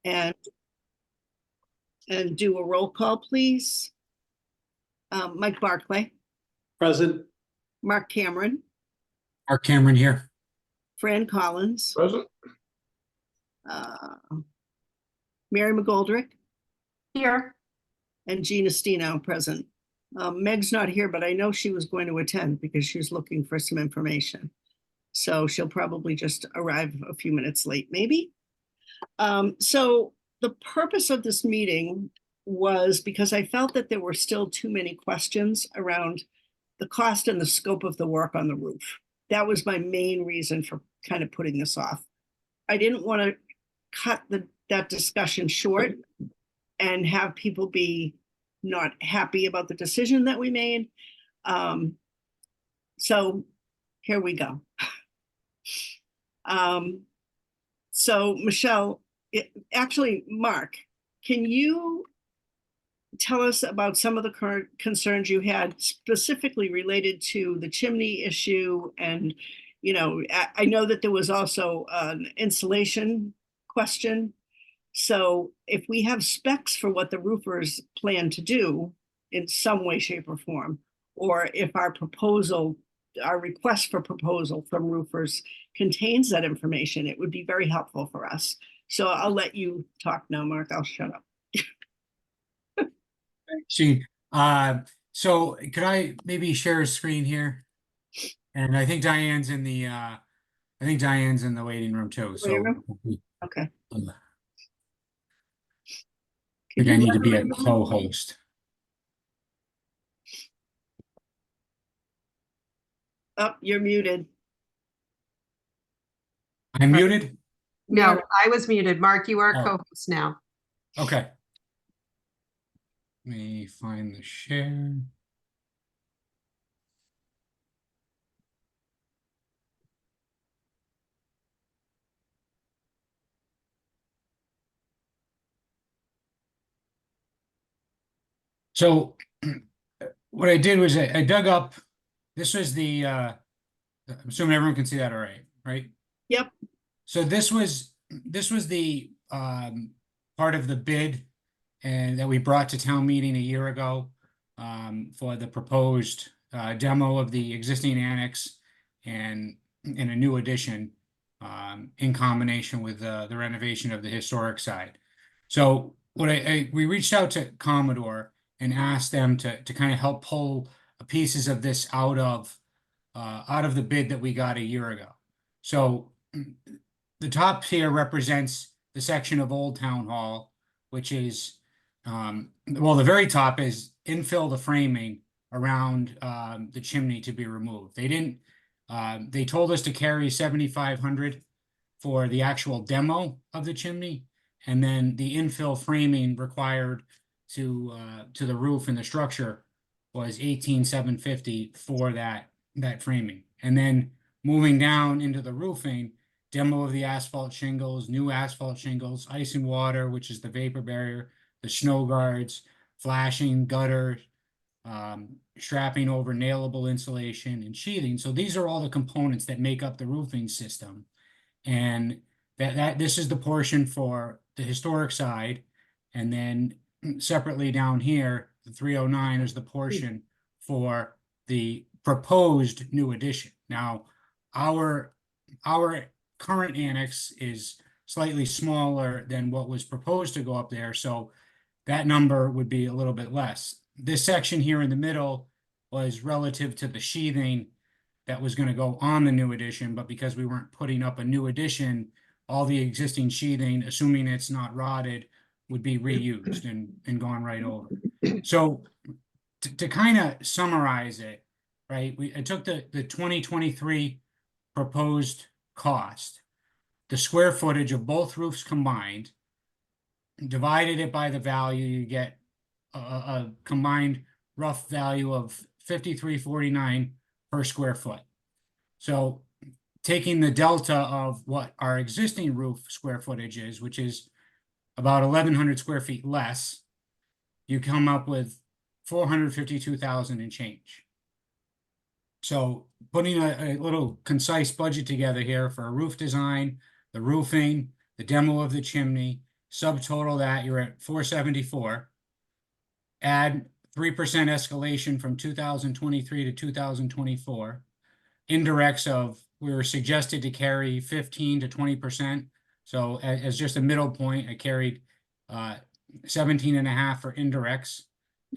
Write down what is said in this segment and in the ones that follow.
and do a roll call, please. Mike Barclay, Present. Mark Cameron, Mark Cameron here. Fran Collins, Present. Mary McGoldrick, Here. and Gina Stino present. Meg's not here, but I know she was going to attend because she was looking for some information. So she'll probably just arrive a few minutes late, maybe. So the purpose of this meeting was because I felt that there were still too many questions around the cost and the scope of the work on the roof. That was my main reason for kind of putting this off. I didn't want to cut that discussion short and have people be not happy about the decision that we made. So here we go. So Michelle, actually, Mark, can you tell us about some of the current concerns you had specifically related to the chimney issue? And, you know, I know that there was also an insulation question. So if we have specs for what the roofers plan to do in some way, shape, or form, or if our proposal, our request for proposal from roofers contains that information, it would be very helpful for us. So I'll let you talk now, Mark. I'll shut up. See, so could I maybe share a screen here? And I think Diane's in the waiting room too. So Waiting room? Okay. I think I need to be a co-host. Oh, you're muted. I'm muted? No, I was muted. Mark, you are Oh. co-host now. Okay. Let me find the share. So what I did was I dug up, this was the, I'm assuming everyone can see that all right? Yep. So this was the part of the bid and that we brought to town meeting a year ago for the proposed demo of the existing annex and in a new addition in combination with the renovation of the historic side. So what we reached out to Commodore and asked them to kind of help pull pieces of this out of the bid that we got a year ago. So the top here represents the section of Old Town Hall, which is, well, the very top is infill the framing around the chimney to be removed. They didn't, they told us to carry 7,500 for the actual demo of the chimney, and then the infill framing required to the roof and the structure was 18,750 for that framing. And then moving down into the roofing, demo of the asphalt shingles, new asphalt shingles, ice and water, which is the vapor barrier, the snow guards, flashing, gutter, strapping over nailable insulation and sheathing. So these are all the components that make up the roofing system. And this is the portion for the historic side. And then separately down here, the 309 is the portion for the proposed new addition. Now, our current annex is slightly smaller than what was proposed to go up there, so that number would be a little bit less. This section here in the middle was relative to the sheathing that was going to go on the new addition, but because we weren't putting up a new addition, all the existing sheathing, assuming it's not rotted, would be reused and gone right over. So to kind of summarize it, right, I took the 2023 proposed cost, the square footage of both roofs combined, divided it by the value, you get a combined rough value of $53.49 per square foot. So taking the delta of what our existing roof square footage is, which is about 1,100 square feet less, you come up with 452,000 and change. So putting a little concise budget together here for a roof design, the roofing, the demo of the chimney, subtotal that, you're at 474. Add 3% escalation from 2023 to 2024. Indirects of, we were suggested to carry 15 to 20%. So as just a middle point, I carried 17.5 for indirects,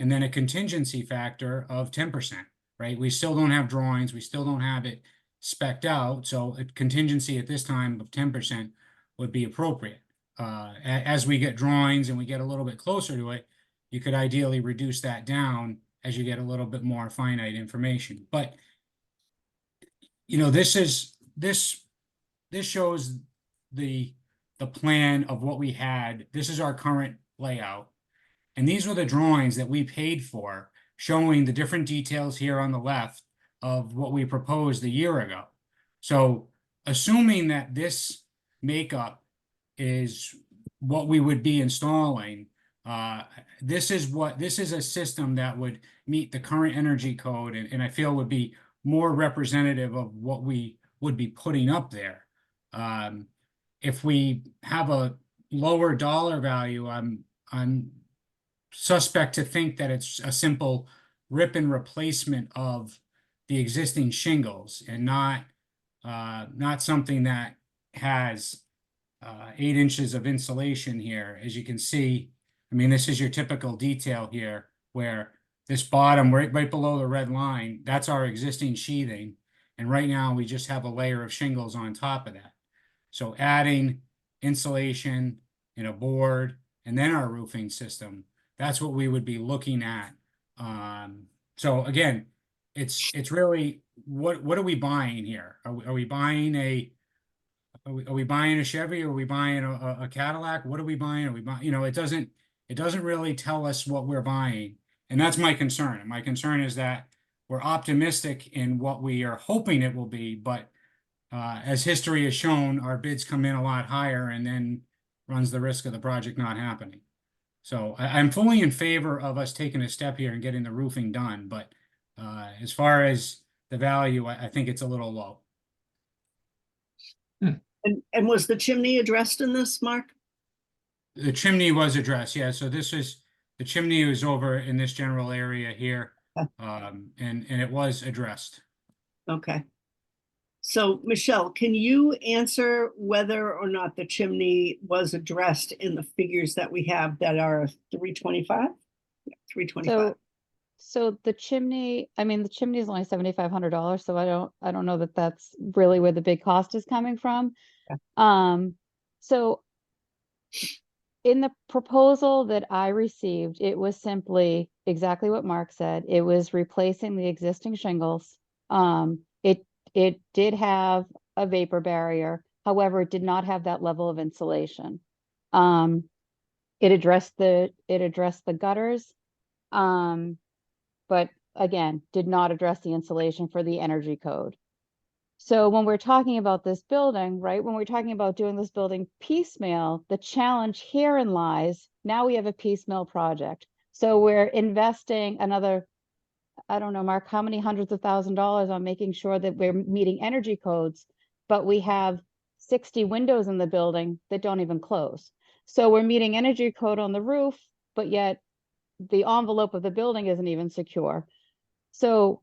and then a contingency factor of 10%, right? We still don't have drawings, we still don't have it spec'd out, so a contingency at this time of 10% would be appropriate. As we get drawings and we get a little bit closer to it, you could ideally reduce that down as you get a little bit more finite information. But you know, this shows the plan of what we had. This is our current layout. And these were the drawings that we paid for, showing the different details here on the left of what we proposed a year ago. So assuming that this makeup is what we would be installing, this is a system that would meet the current energy code, and I feel would be more representative of what we would be putting up there. If we have a lower dollar value, I'm suspect to think that it's a simple rip and replacement of the existing shingles, and not something that has 8 inches of insulation here. As you can see, I mean, this is your typical detail here, where this bottom right below the red line, that's our existing sheathing. And right now we just have a layer of shingles on top of that. So adding insulation and a board and then our roofing system, that's what we would be looking at. So again, it's really, what are we buying here? Are we buying a Chevy? Are we buying a Cadillac? What are we buying? Are we buying, you know, it doesn't really tell us what we're buying. And that's my concern. And my concern is that we're optimistic in what we are hoping it will be, but as history has shown, our bids come in a lot higher and then runs the risk of the project not happening. So I'm fully in favor of us taking a step here and getting the roofing done, but as far as the value, I think it's a little low. And was the chimney addressed in this, Mark? The chimney was addressed, yeah. So the chimney was over in this general area here, and it was addressed. Okay. So Michelle, can you answer whether or not the chimney was addressed in the figures that we have that are 325? 325. So the chimney, I mean, the chimney is only $7,500, so I don't know that that's really where the big cost is coming from. Yeah. So in the proposal that I received, it was simply exactly what Mark said. It was replacing the existing shingles. It did have a vapor barrier. However, it did not have that level of insulation. It addressed the gutters, but again, did not address the insulation for the energy code. So when we're talking about this building, right, when we're talking about doing this building piecemeal, the challenge herein lies, now we have a piecemeal project. So we're investing another, I don't know, Mark, how many hundreds of $1,000s on making sure that we're meeting energy codes, but we have 60 windows in the building that don't even close. So we're meeting energy code on the roof, but yet the envelope of the building isn't even secure. So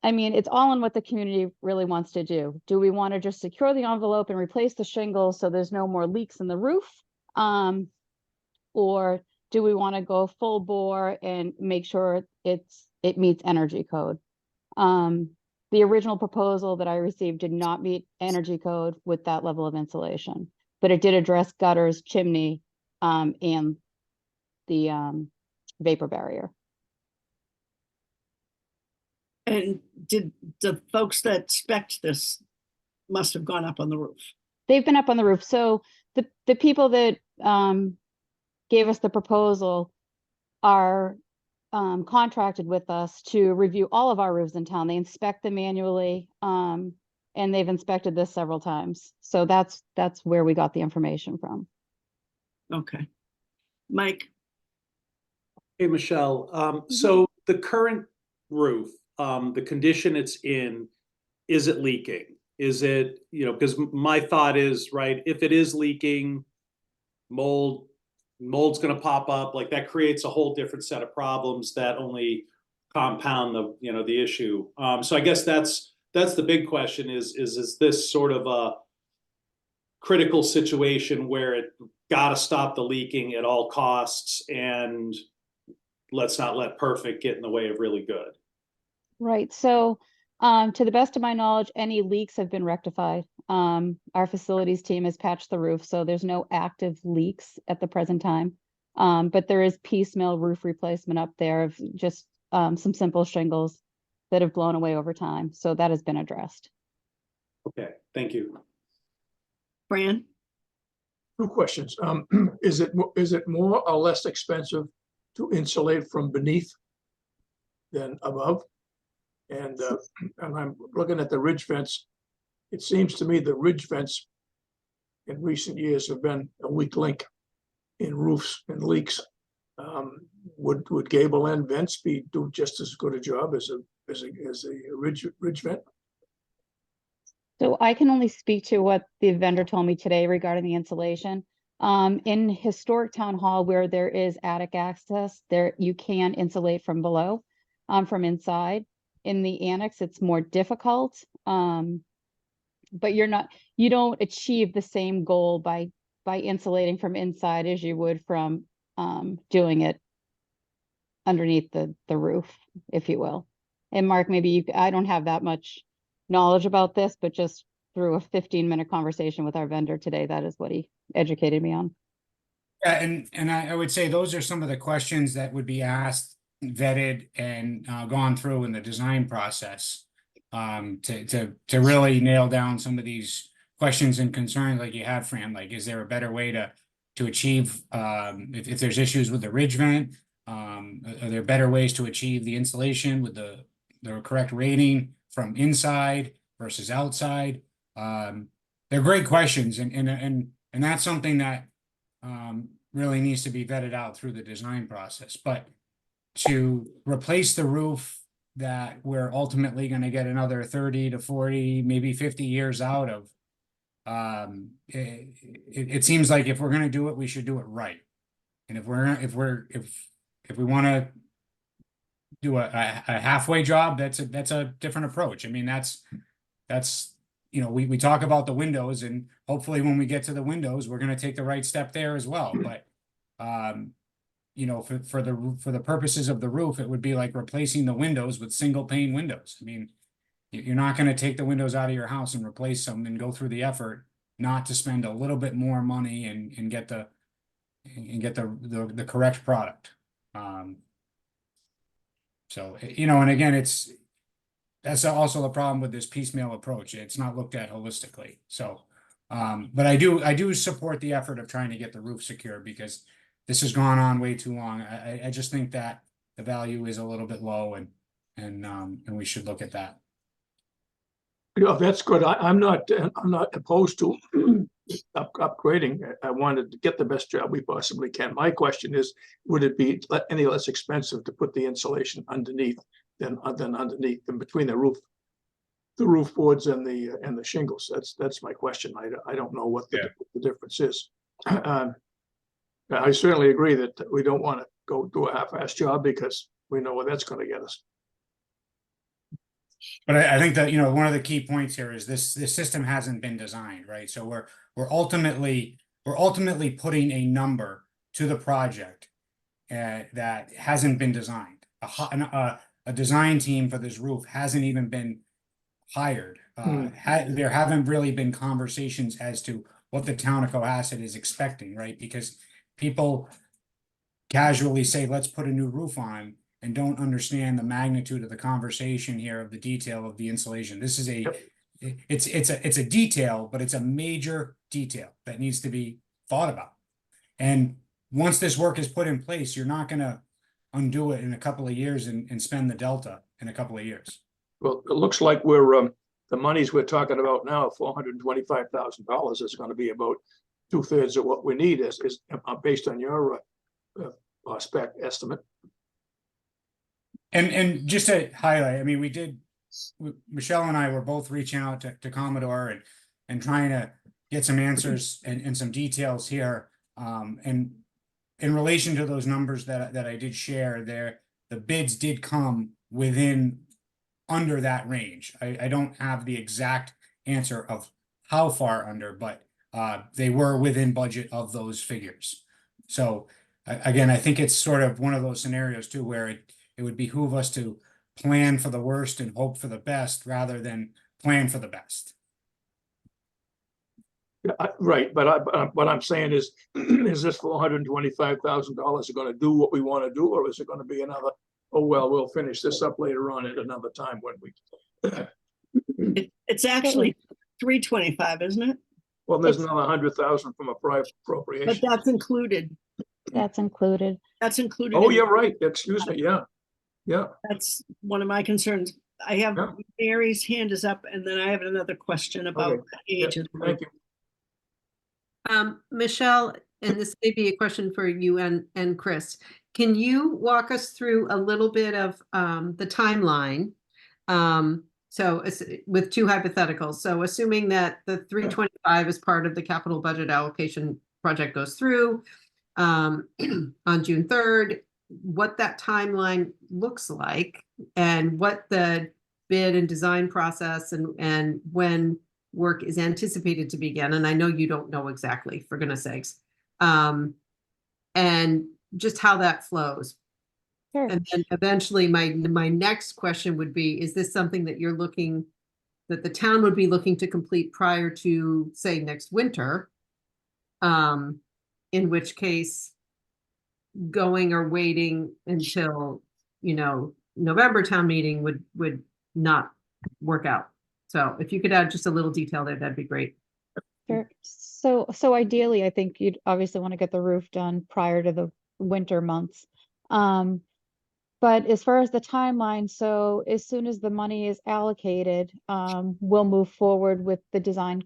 I mean, it's all in what the community really wants to do. Do we want to just secure the envelope and replace the shingles so there's no more leaks in the roof? Or do we want to go full bore and make sure it meets energy code? The original proposal that I received did not meet energy code with that level of insulation, but it did address gutters, chimney, and the vapor barrier. And did the folks that spec'd this must have gone up on the roof? They've been up on the roof. So the people that gave us the proposal are contracted with us to review all of our roofs in town. They inspect them manually, and they've inspected this several times. So that's where we got the information from. Okay. Mike? Hey, Michelle. So the current roof, the condition it's in, is it leaking? Is it, you know, because my thought is, right, if it is leaking, mold, mold's gonna pop up, like that creates a whole different set of problems that only compound the, you know, the issue. So I guess that's the big question is this sort of a critical situation where it gotta stop the leaking at all costs, and let's not let perfect get in the way of really good. Right, so, to the best of my knowledge, any leaks have been rectified. Our facilities team has patched the roof, so there's no active leaks at the present time. But there is piecemeal roof replacement up there of just, some simple shingles that have blown away over time, so that has been addressed. Okay, thank you. Fran? Two questions. Is it more or less expensive to insulate from beneath than above? And I'm looking at the ridge vents. It seems to me the ridge vents in recent years have been a weak link in roofs and leaks. Would gable end vents do just as good a job as a ridge vent? So I can only speak to what the vendor told me today regarding the insulation. In historic town hall where there is attic access, there you can insulate from below, from inside. In the annex, it's more difficult. But you don't achieve the same goal by insulating from inside as you would from doing it underneath the roof, if you will. And Mark, maybe I don't have that much knowledge about this, but just through a 15-minute conversation with our vendor today, that is what he educated me on. Yeah, and I would say those are some of the questions that would be asked, vetted, and gone through in the design process, to really nail down some of these questions and concerns like you have, Fran. Like, is there a better way to achieve, if there's issues with the ridge vent, are there better ways to achieve the insulation with the correct rating from inside versus outside? They're great questions, and that's something that really needs to be vetted out through the design process. But to replace the roof that we're ultimately going to get another 30 to 40, maybe 50 years out of, it seems like if we're going to do it, we should do it right. And if we want to do a halfway job, that's a different approach. I mean, that's you know, we talk about the windows, and hopefully when we get to the windows, we're going to take the right step there as well. But you know, for the purposes of the roof, it would be like replacing the windows with single pane windows. I mean, you're not going to take the windows out of your house and replace them and go through the effort not to spend a little bit more money and get the correct product. So, you know, and again, that's also the problem with this piecemeal approach. It's not looked at holistically. So, but I do support the effort of trying to get the roof secure, because this has gone on way too long. I just think that the value is a little bit low, and we should look at that. Yeah, that's good. I'm not opposed to upgrading. I wanted to get the best job we possibly can. My question is, would it be any less expensive to put the insulation underneath than underneath and between the roof boards and the shingles? That's my question. I don't know what the difference is. I certainly agree that we don't want to go do a half-assed job, because we know where that's going to get us. But I think that, you know, one of the key points here is this system hasn't been designed, right? So we're ultimately putting a number to the project that hasn't been designed. A design team for this roof hasn't even been hired. There haven't really been conversations as to what the town of Cohasset is expecting, right? Because people casually say, let's put a new roof on, and don't understand the magnitude of the conversation here, of the detail of the insulation. This is it's a detail, but it's a major detail that needs to be thought about. And once this work is put in place, you're not going to undo it in a couple of years and spend the delta in a couple of years. Well, it looks like we're the monies we're talking about now, $425,000, is going to be about 2/3 of what we need, is based on your spec estimate. And just to highlight, I mean, Michelle and I were both reaching out to Commodore and trying to get some answers and some details here. And in relation to those numbers that I did share there, the bids did come within under that range. I don't have the exact answer of how far under, but they were within budget of those figures. So again, I think it's sort of one of those scenarios too, where it would behoove us to plan for the worst and hope for the best rather than plan for the best. Yeah, right, but what I'm saying is this $425,000 going to do what we want to do, or is it going to be another, oh, well, we'll finish this up later on at another time when we, It's actually 325, isn't it? well, there's It's- another 100,000 from a private But appropriation. that's included. That's included. That's included. Oh, in- you're right, excuse me, yeah, yeah. That's one of my concerns. I have Yeah. Mary's hand is up, and then I have another question about Okay. the age of the roof. Thank you. Michelle, and this may be a question for you and Chris. Can you walk us through a little bit of the timeline? With two hypotheticals. So assuming that the 325 is part of the capital budget allocation project goes through on June 3rd, what that timeline looks like and what the bid and design process and when work is anticipated to begin. And I know you don't know exactly, for goodness sakes. And just how that flows. Sure. And then eventually my next question would be, is this something that that the town would be looking to complete prior to, say, next winter? In which case, going or waiting until, November town meeting would not work out. So if you could add just a little detail there, that'd be great. Sure. So ideally, I think you'd obviously want to get the roof done prior to the winter months. But as far as the timeline, so as soon as the money is allocated, we'll move forward with the design,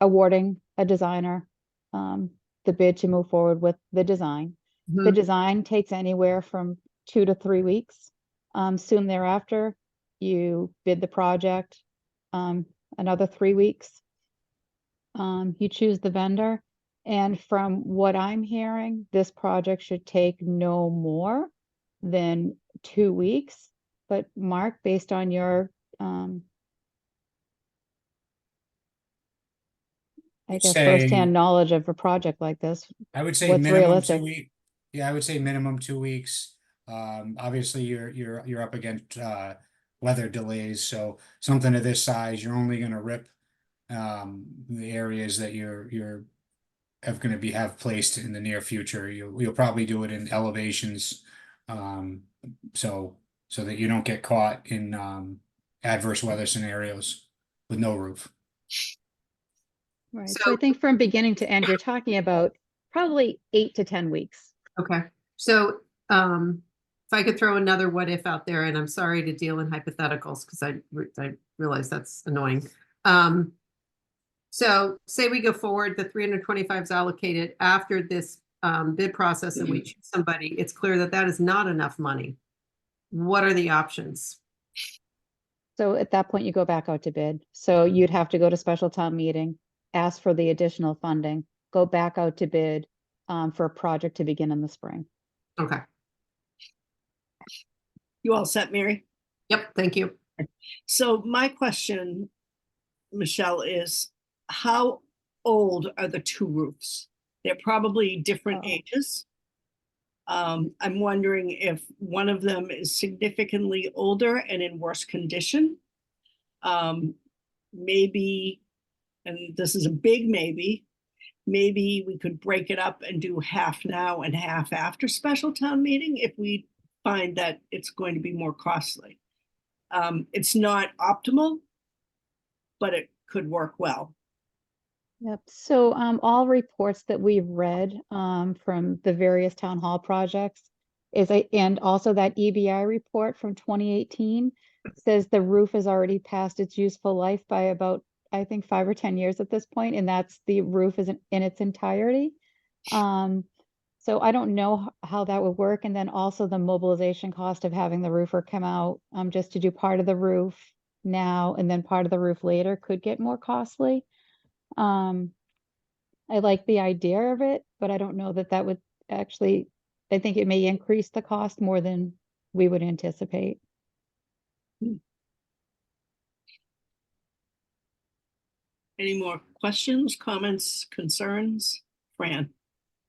awarding a designer, the bid to move forward with the design. The Mhm. design takes anywhere from 2 to 3 weeks. Soon thereafter, you bid the project, another 3 weeks. You choose the vendor, and from what I'm hearing, this project should take no more than 2 weeks. But Mark, based on your, I guess, Say- firsthand knowledge of a project like this, I would say What's minimum realistic? 2 weeks. Yeah, I would say minimum 2 weeks. Obviously you're up against weather delays, so something of this size, you're only gonna rip the areas that you're have placed in the near future. You'll probably do it in elevations, so that you don't get caught in adverse weather scenarios with no roof. right? So So- I think from beginning to end, you're talking about probably 8 to 10 weeks. Okay, so if I could throw another what if out there, and I'm sorry to deal in hypotheticals because I realize that's annoying. So say we go forward, the 325 is allocated after this bid process and we choose somebody, it's clear that that is not enough money. What are the options? So at that point, you go back out to bid. So you'd have to go to special town meeting, ask for the additional funding, go back out to bid for a project to begin in the spring. Okay, You all set, Mary? yep, thank you. So my question, Michelle, is how old are the two roofs? They're probably different Oh. ages. I'm wondering if one of them is significantly older and in worse condition. Maybe, and this is a big maybe we could break it up and do half now and half after special town meeting if we find that it's going to be more costly. It's not optimal, but it could work well. Yep. So all reports that we've read from the various town hall projects and also that EBI report from 2018 says the roof has already passed its useful life by about, I think, 5 or 10 years at this point, and that's the roof is in its entirety. So I don't know how that would work. And then also the mobilization cost of having the roofer come out just to do part of the roof now and then part of the roof later could get more costly. I like the idea of it, but I don't know that that would actually, I think it may increase the cost more than we would anticipate. Any more questions, comments, concerns? Fran,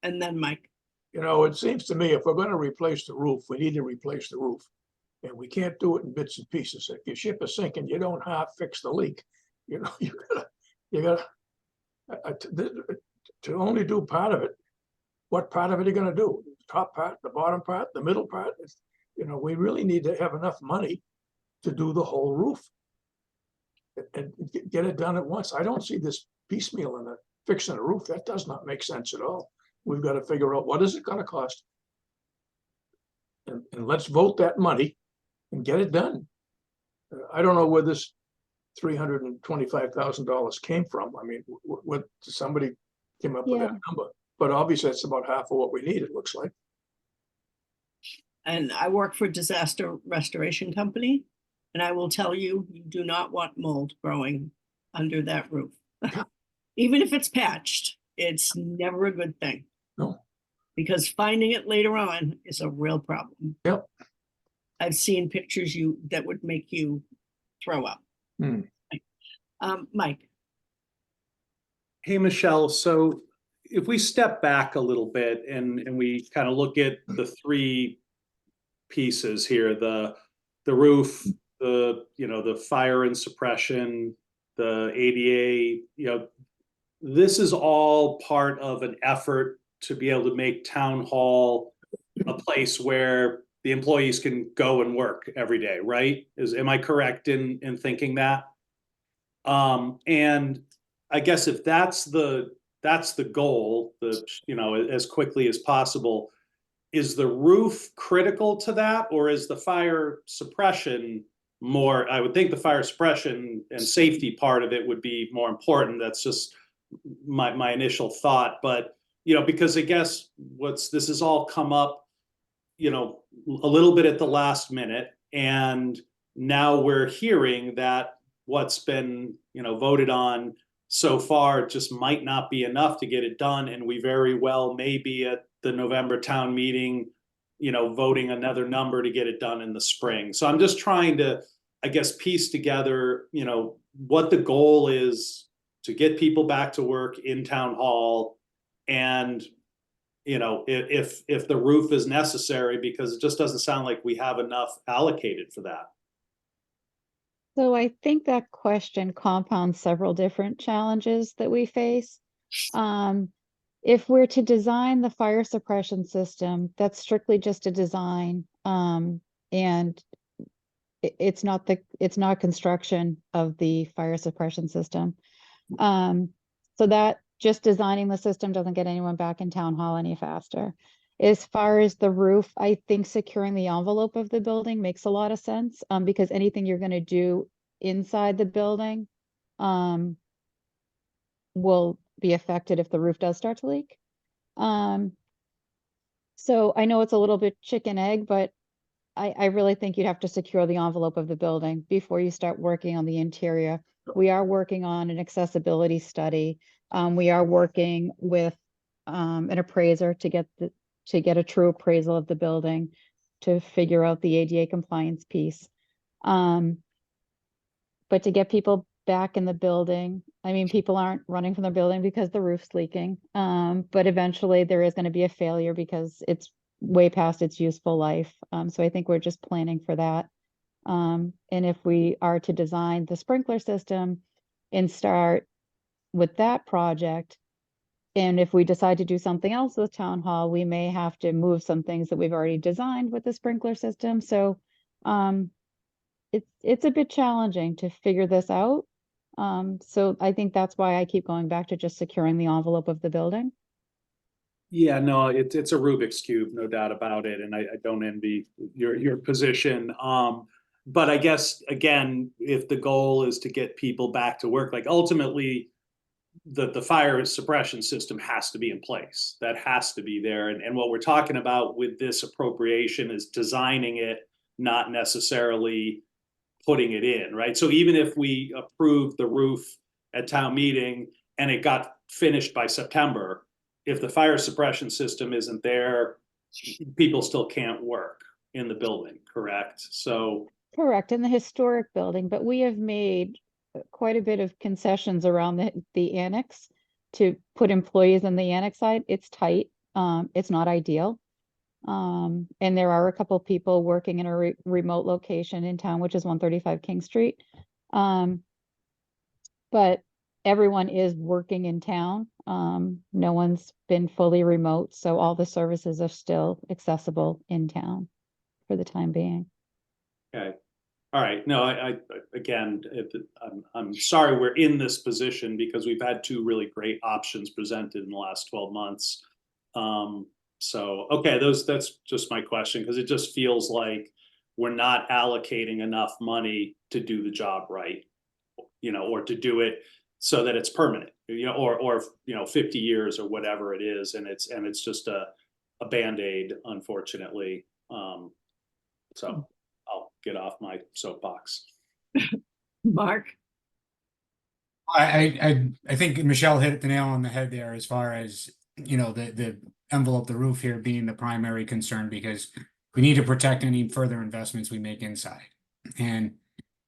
and then Mike. You know, it seems to me if we're gonna replace the roof, we need to replace the roof. And we can't do it in bits and pieces. If your ship is sinking, you don't half fix the leak. You know, to only do part of it. What part of it are you gonna do? Top part, the bottom part, the middle part? You know, we really need to have enough money to do the whole roof. And get it done at once. I don't see this piecemeal in the fixing a roof. That does not make sense at all. We've got to figure out what is it gonna cost. And let's vote that money and get it done. I don't know where this $325,000 came from. I mean, what somebody came up with that Yeah. number, but obviously it's about half of what we need, it looks like. And I work for Disaster Restoration Company, and I will tell you, you do not want mold growing under that roof. Even if it's patched, it's never a good thing. No. Because finding it later on is a real problem. Yep. I've seen pictures that would make you throw up. Hmm. Mike, Hey, Michelle, so if we step back a little bit and we kind of look at the three pieces here, the roof, the fire and suppression, the ADA, this is all part of an effort to be able to make town hall a place where the employees can go and work every day, right? Am I correct in thinking that? And I guess if that's the goal, as quickly as possible, is the roof critical to that, or is the fire suppression more? I would think the fire suppression and safety part of it would be more important. That's just my initial thought. But because I guess this has all come up, a little bit at the last minute, and now we're hearing that what's been voted on so far just might not be enough to get it done, and we very well may be at the November town meeting, voting another number to get it done in the spring. So I'm just trying to, I guess, piece together, what the goal is to get people back to work in town hall, and if the roof is necessary, because it just doesn't sound like we have enough allocated for that. So I think that question compounds several different challenges that we face. If we're to design the fire suppression system, that's strictly just a design, and it's not construction of the fire suppression system. So that just designing the system doesn't get anyone back in town hall any faster. As far as the roof, I think securing the envelope of the building makes a lot of sense, because anything you're going to do inside the building will be affected if the roof does start to leak. So I know it's a little bit chicken egg, but I really think you'd have to secure the envelope of the building before you start working on the interior. We are working on an accessibility study. We are working with an appraiser to get a true appraisal of the building, to figure out the ADA compliance piece. But to get people back in the building, I mean, people aren't running from the building because the roof's leaking. But eventually there is going to be a failure because it's way past its useful life. So I think we're just planning for that. And if we are to design the sprinkler system and start with that project, and if we decide to do something else with town hall, we may have to move some things that we've already designed with the sprinkler system. So it's a bit challenging to figure this out. So I think that's why I keep going back to just securing the envelope of the building. Yeah, no, it's a Rubik's Cube, no doubt about it. And I don't envy your position. But I guess, again, if the goal is to get people back to work, like ultimately the fire suppression system has to be in place. That has to be there. And what we're talking about with this appropriation is designing it, not necessarily putting it in, right? So even if we approve the roof at town meeting and it got finished by September, if the fire suppression system isn't there, people still can't work in the building, correct? So, Correct, in the historic building, but we have made quite a bit of concessions around the annex to put employees on the annex side. It's tight, it's not ideal. And there are a couple people working in a remote location in town, which is 135 King Street. But everyone is working in town. No one's been fully remote, so all the services are still accessible in town for the time being. okay. All right. No, I again, I'm sorry we're in this position because we've had two really great options presented in the last 12 months. So, okay, that's just my question, because it just feels like we're not allocating enough money to do the job right, or to do it so that it's permanent, or 50 years or whatever it is. And it's just a Band-Aid, unfortunately. So I'll get off my soapbox. Mark? I think Michelle hit the nail on the head there as far as, the envelope, the roof here being the primary concern, because we need to protect any further investments we make inside. And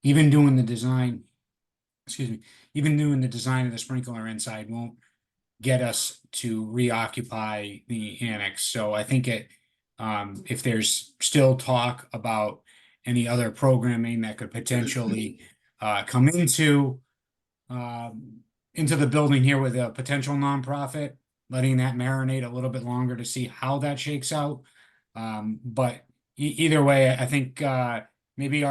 even doing the design, even doing the design of the sprinkler inside won't get us to reoccupy the annex. So I think if there's still talk about any other programming that could potentially come into the building here with a potential nonprofit, letting that marinate a little bit longer to see how that shakes out. But either way, I think maybe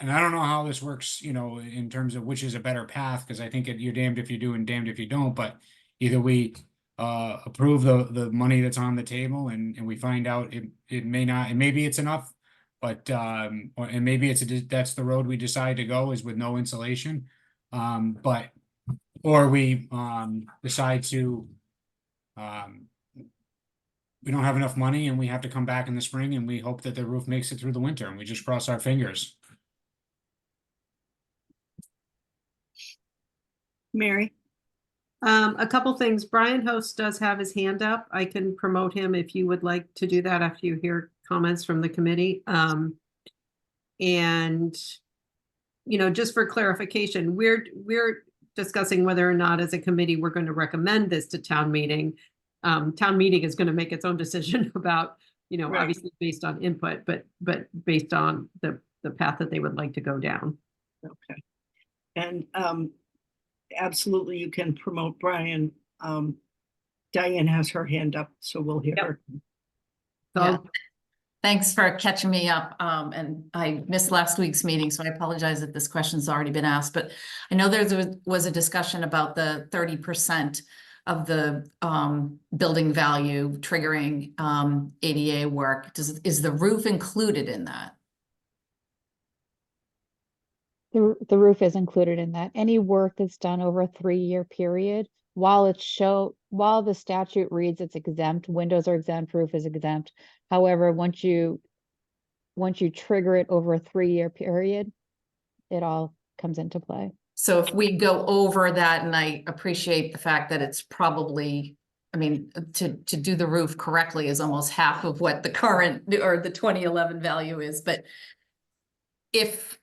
and I don't know how this works, in terms of which is a better path, because I think you're damned if you do and damned if you don't. But either we approve the money that's on the table, and we find out it may not, and maybe it's enough, but and maybe that's the road we decide to go, is with no insulation. Or we decide to we don't have enough money and we have to come back in the spring, and we hope that the roof makes it through the winter, and we just cross our fingers. Mary? A couple things. Brian Host does have his hand up. I can promote him if you would like to do that after you hear comments from the committee. And just for clarification, we're discussing whether or not as a committee we're going to recommend this to town meeting. Town meeting is going to make its own decision about, Right. obviously based on input, but based on the path that they would like to go down. Okay. And absolutely, you can promote Brian. Diane has her hand up, so we'll hear Yep. her. So Yeah. Thanks for catching me up. And I missed last week's meeting, so I apologize if this question's already been asked, but I know there was a discussion about the 30% of the building value triggering ADA work. Is the roof included in that? The roof is included in that. Any work that's done over a 3-year period, while the statute reads it's exempt, windows are exempt, roof is exempt. However, once you trigger it over a 3-year period, it all comes into play. So if we go over that, and I appreciate the fact that it's probably, to do the roof correctly is almost half of what the current or the 2011 value is, but if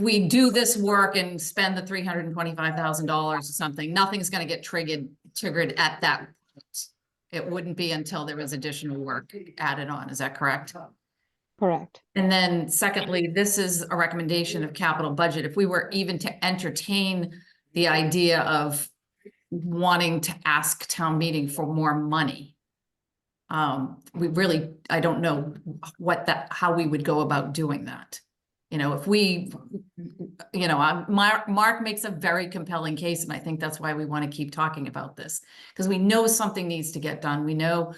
we do this work and spend the $325,000 or something, nothing's going to get triggered at that point. It wouldn't be until there was additional work added on. Is that correct? Correct. And then secondly, this is a recommendation of capital budget. If we were even to entertain the idea of wanting to ask town meeting for more money, I don't know how we would go about doing that. If we, Mark makes a very compelling case, and I think that's why we want to keep talking about this, because we know something needs to get done. We know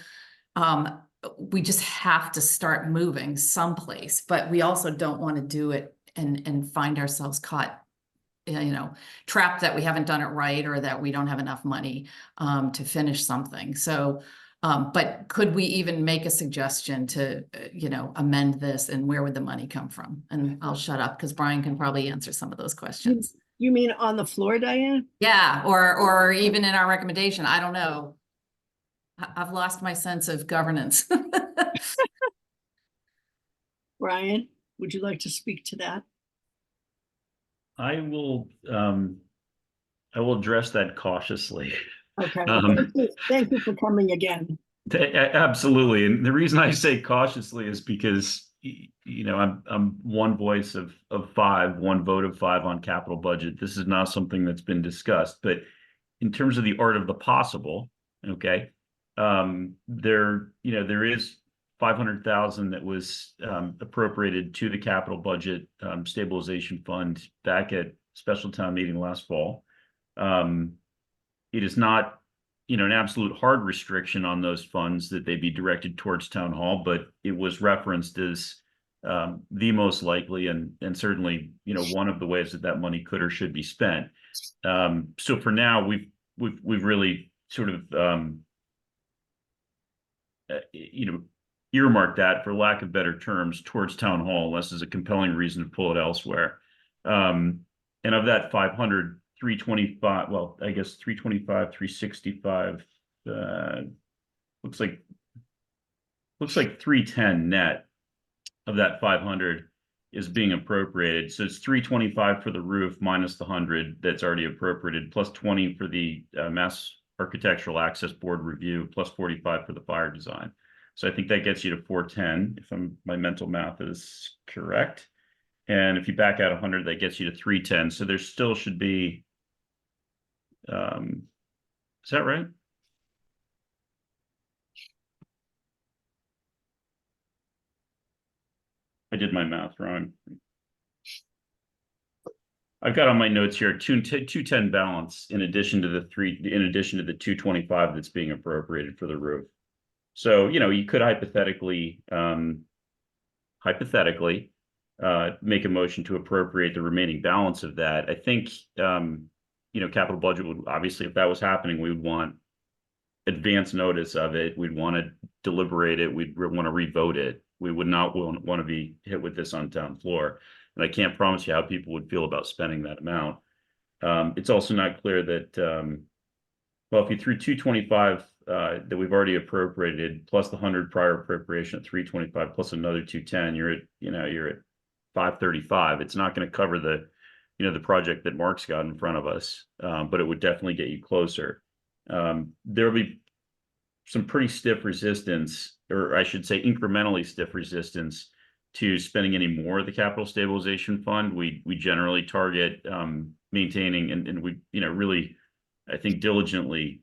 we just have to start moving someplace, but we also don't want to do it and find ourselves caught, trapped that we haven't done it right, or that we don't have enough money to finish something. So but could we even make a suggestion to, amend this, and where would the money come from? And I'll shut up because Brian can probably answer some of those questions. You mean on the floor, Diane? Yeah, or even in our recommendation, I don't know. I've lost my sense of governance. Brian, would you like to speak to that? I will address that cautiously. Okay, Um, thank you for coming again. Absolutely. And the reason I say cautiously is because, you know, I'm one voice of five, one vote of five on capital budget. This is not something that's been discussed, but in terms of the art of the possible, okay, there is 500,000 that was appropriated to the capital budget stabilization fund back at special town meeting last fall. It is not, you know, an absolute hard restriction on those funds that they be directed towards town hall, but it was referenced as the most likely and certainly, you know, one of the ways that money could or should be spent. So for now, we've really sort of you know, earmarked that, for lack of better terms, towards town hall, unless there's a compelling reason to pull it elsewhere. And of that 500, 325, well, I guess 325, 365, looks like 310 net of that 500 is being appropriated. So it's 325 for the roof minus the 100 that's already appropriated, plus 20 for the Mass Architectural Access Board review, plus 45 for the fire design. So I think that gets you to 410, if my mental math is correct. And if you back out 100, that gets you to 310. So there still should be, is that right? I did my math wrong. I've got on my notes here 210 balance in addition to the 225 that's being appropriated for the roof. So, you know, you could hypothetically make a motion to appropriate the remaining balance of that. I think, you know, capital budget would obviously, if that was happening, we would want advance notice of it. We'd want to deliberate it. We'd want to revote it. We would not want to be hit with this on town floor. And I can't promise you how people would feel about spending that amount. It's also not clear that, well, if you threw 225 that we've already appropriated, plus the 100 prior appropriation at 325, plus another 210, you're at 535. It's not going to cover the, you know, the project that Mark's got in front of us, but it would definitely get you closer. There'll be some pretty stiff resistance, or I should say incrementally stiff resistance, to spending any more of the capital stabilization fund. We generally target maintaining and we, you know, really, I think diligently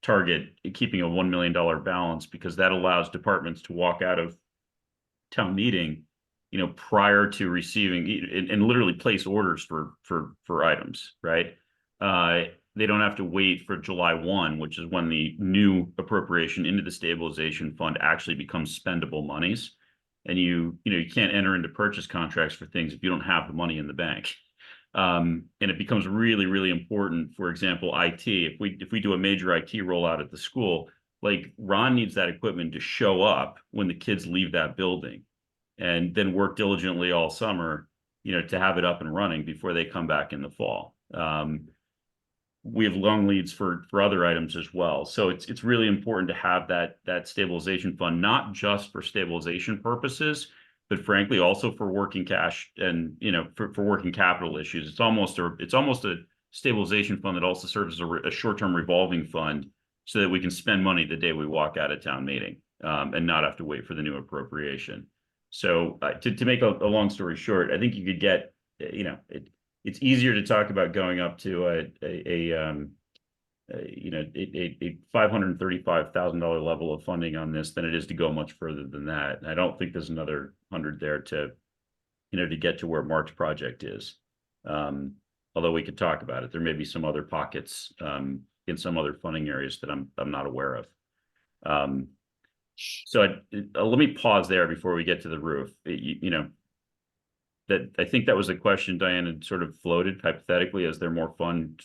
target keeping a $1 million balance, because that allows departments to walk out of town meeting, you know, prior to receiving and literally place orders for items, right? They don't have to wait for July 1, which is when the new appropriation into the stabilization fund actually becomes spendable monies. And you can't enter into purchase contracts for things if you don't have the money in the bank. And it becomes really, really important. For example, IT, if we do a major IT rollout at the school, like Ron needs that equipment to show up when the kids leave that building, and then work diligently all summer, you know, to have it up and running before they come back in the fall. We have long leads for other items as well. So it's really important to have that stabilization fund, not just for stabilization purposes, but frankly also for working cash and, you know, for working capital issues. It's almost a stabilization fund that also serves as a short-term revolving fund, so that we can spend money the day we walk out of town meeting, and not have to wait for the new appropriation. So to make a long story short, I think you could get, you know, it's easier to talk about going up to a $535,000 level of funding on this than it is to go much further than that. And I don't think there's another 100 there to, you know, to get to where Mark's project is. Although we could talk about it, there may be some other pockets in some other funding areas that I'm not aware of. So let me pause there before we get to the roof. You know, that I think that was a question Diane had sort of floated hypothetically. Is there more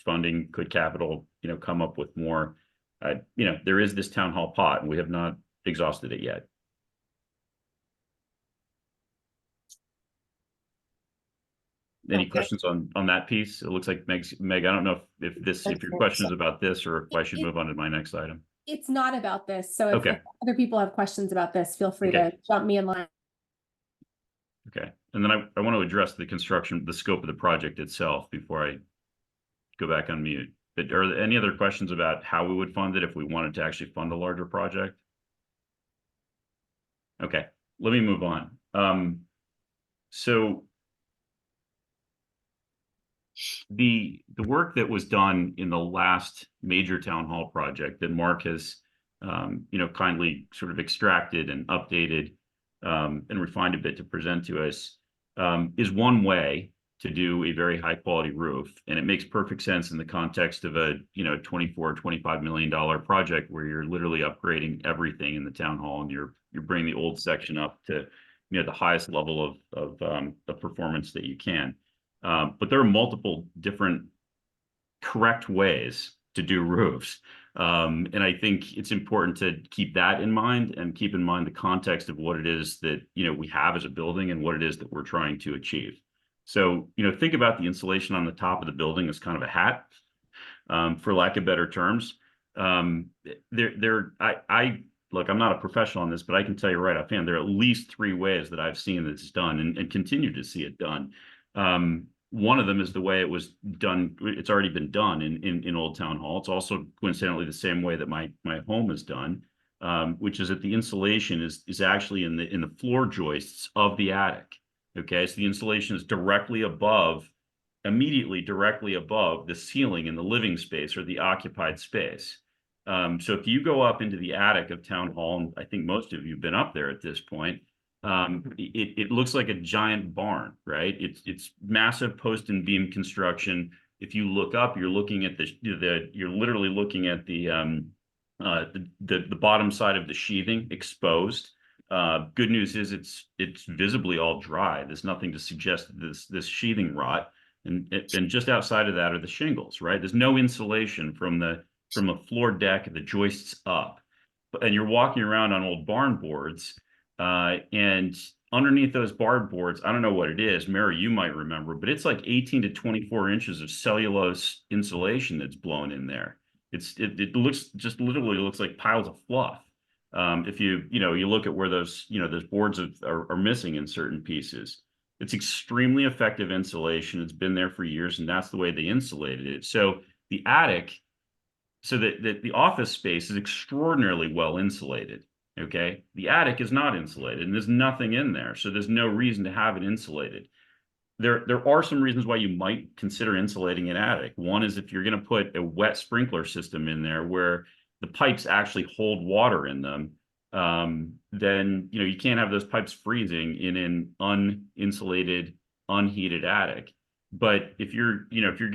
funding? Could capital, you know, come up with more? You know, there is this town hall pot, and we have not exhausted it yet. Any Okay. questions on that piece? It looks like Meg, I don't know if your question is about this or if I should move on to my next item. It's not about this, so if Okay. other people have questions about this, feel free Okay. to jump me in line. Okay, and then I want to address the scope of the project itself before I go back on mute. But are there any other questions about how we would fund it if we wanted to actually fund a larger project? Okay, let me move on. So the work that was done in the last major town hall project that Mark has, kindly sort of extracted and updated and refined a bit to present to us, is one way to do a very high quality roof. And it makes perfect sense in the context of a, $24-25 million project where you're literally upgrading everything in the town hall and you're bringing the old section up to, the highest level of performance that you can. But there are multiple different correct ways to do roofs. And I think it's important to keep that in mind and keep in mind the context of what it is that, we have as a building and what it is that we're trying to achieve. So, think about the insulation on the top of the building as kind of a hat, for lack of better terms. Look, I'm not a professional on this, but I can tell you right offhand, there are at least 3 ways that I've seen this done and continue to see it done. One of them is the way it was done. It's already been done in Old Town Hall. It's also coincidentally the same way that my home is done, which is that the insulation is actually in the floor joists of the attic. Okay, so the insulation is immediately directly above the ceiling in the living space or the occupied space. So if you go up into the attic of Town Hall, and I think most of you have been up there at this point, it looks like a giant barn, right? It's massive post and beam construction. If you look up, you're looking at you're literally looking at the bottom side of the sheathing exposed. Good news is it's visibly all dry. There's nothing to suggest this sheathing rot. And just outside of that are the shingles, right? There's no insulation from the floor deck, the joists up. And you're walking around on old barn boards, and underneath those barn boards, I don't know what it is, Mary, you might remember, but it's like 18 to 24 inches of cellulose insulation that's blown in there. It literally looks like piles of fluff. If you look at where those boards are missing in certain pieces. It's extremely effective insulation. It's been there for years, and that's the way they insulated it. So the attic, so that the office space is extraordinarily well insulated. Okay, the attic is not insulated, and there's nothing in there, so there's no reason to have it insulated. There are some reasons why you might consider insulating an attic. One is if you're going to put a wet sprinkler system in there where the pipes actually hold water in them, then you can't have those pipes freezing in an uninsulated, unheated attic. But if you're actually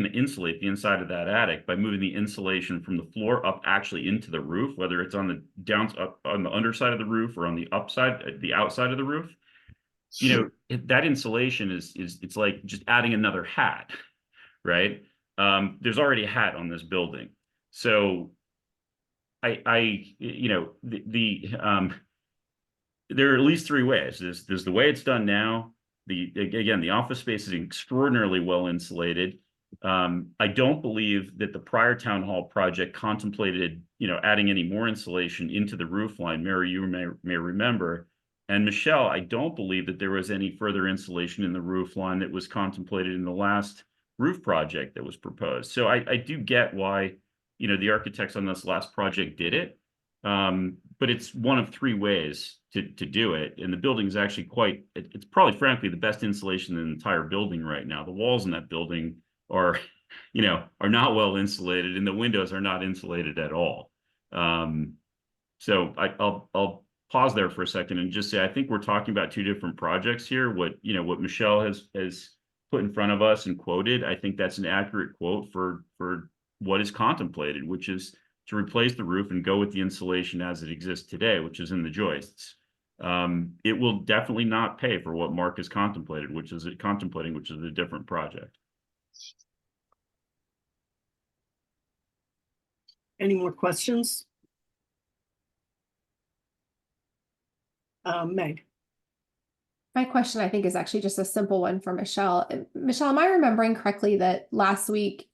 going to insulate the inside of that attic by moving the insulation from the floor up actually into the roof, whether it's on the underside of the roof or on the outside of the roof, that insulation it's like just adding another hat, right? There's already a hat on this building, so there are at least 3 ways. There's the way it's done now. The office space is extraordinarily well insulated. I don't believe that the prior town hall project contemplated, adding any more insulation into the roof line. Mary, you may remember, and Michelle, I don't believe that there was any further insulation in the roof line that was contemplated in the last roof project that was proposed. So I do get why, the architects on this last project did it. But it's one of 3 ways to do it. And the building is actually it's probably frankly the best insulation in the entire building right now. The walls in that building are not well insulated, and the windows are not insulated at all. So I'll pause there for a second and just say, I think we're talking about 2 different projects here. What Michelle has put in front of us and quoted, I think that's an accurate quote for what is contemplated, which is to replace the roof and go with the insulation as it exists today, which is in the joists. It will definitely not pay for what Mark has contemplated, which is a different project. Any more questions? Meg? My question, I think, is actually just a simple one for Michelle. Michelle, am I remembering correctly that last week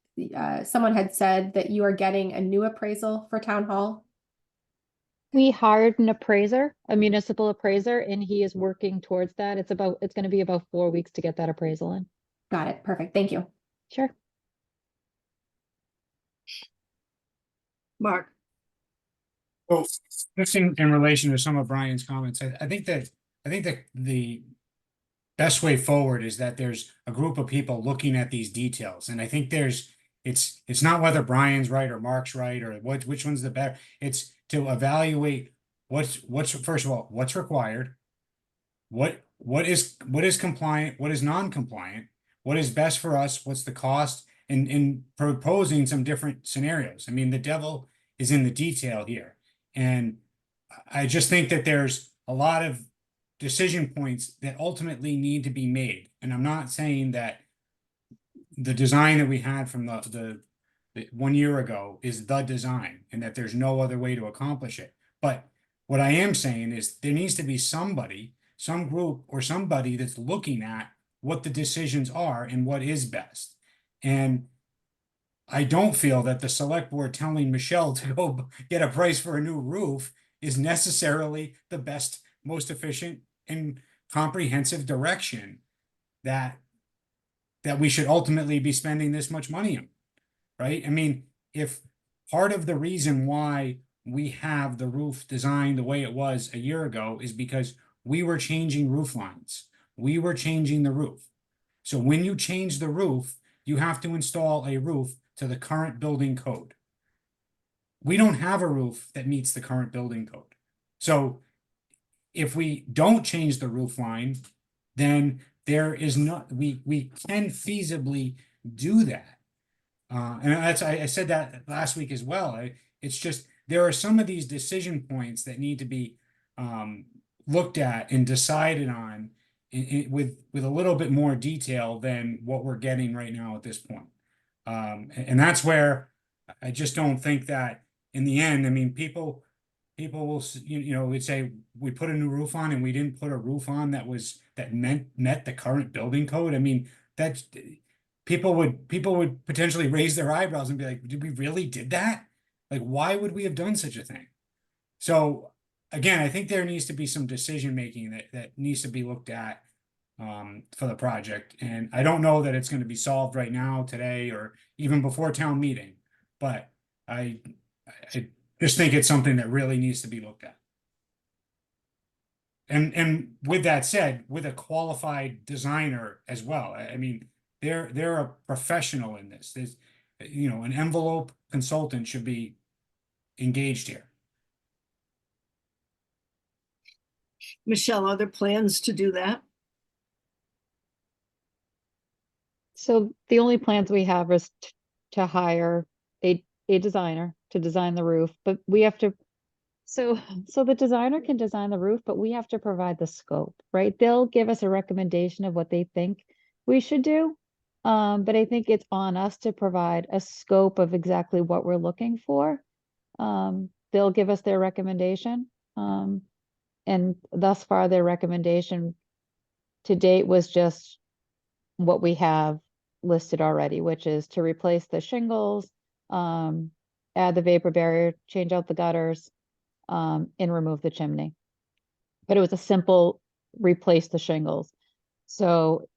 someone had said that you are getting a new appraisal for town hall? We hired an appraiser, a municipal appraiser, and he is working towards that. It's going to be about 4 weeks to get that appraisal in. Got it. Perfect. Thank you. Sure. Mark, Well, just in relation to some of Brian's comments, I think that the best way forward is that there's a group of people looking at these details, and I think it's not whether Brian's right or Mark's right or which one's the better. It's to evaluate what's first of all, what's required, what is compliant, what is non-compliant, what is best for us, what's the cost, and proposing some different scenarios. I mean, the devil is in the detail here. And I just think that there's a lot of decision points that ultimately need to be made. And I'm not saying that the design that we had from the 1 year ago is the design and that there's no other way to accomplish it. But what I am saying is there needs to be somebody, some group or somebody that's looking at what the decisions are and what is best. And I don't feel that the select board telling Michelle to go get a price for a new roof is necessarily the best, most efficient and comprehensive direction that we should ultimately be spending this much money on, right? I mean, if part of the reason why we have the roof designed the way it was a year ago is because we were changing roof lines. We were changing the roof. So when you change the roof, you have to install a roof to the current building code. We don't have a roof that meets the current building code. So if we don't change the roof line, then there is not, we can feasibly do that. And I said that last week as well. It's just, there are some of these decision points that need to be looked at and decided on with a little bit more detail than what we're getting right now at this point. And that's where I just don't think that in the end, I mean, people will, would say we put a new roof on and we didn't put a roof on that met the current building code. I mean, that's people would potentially raise their eyebrows and be like, did we really did that? Like, why would we have done such a thing? So again, I think there needs to be some decision making that needs to be looked at for the project. And I don't know that it's going to be solved right now, today, or even before town meeting, but I just think it's something that really needs to be looked at. And with that said, with a qualified designer as well, I mean, they're a professional in this. There's, an envelope consultant should be engaged here. Michelle, are there plans to do that? So the only plans we have is to hire a designer to design the roof, but we have to, so the designer can design the roof, but we have to provide the scope, right? They'll give us a recommendation of what they think we should do. But I think it's on us to provide a scope of exactly what we're looking for. They'll give us their recommendation. And thus far, their recommendation to date was just what we have listed already, which is to replace the shingles, add the vapor barrier, change out the gutters, and remove the chimney. But it was a simple replace the shingles. So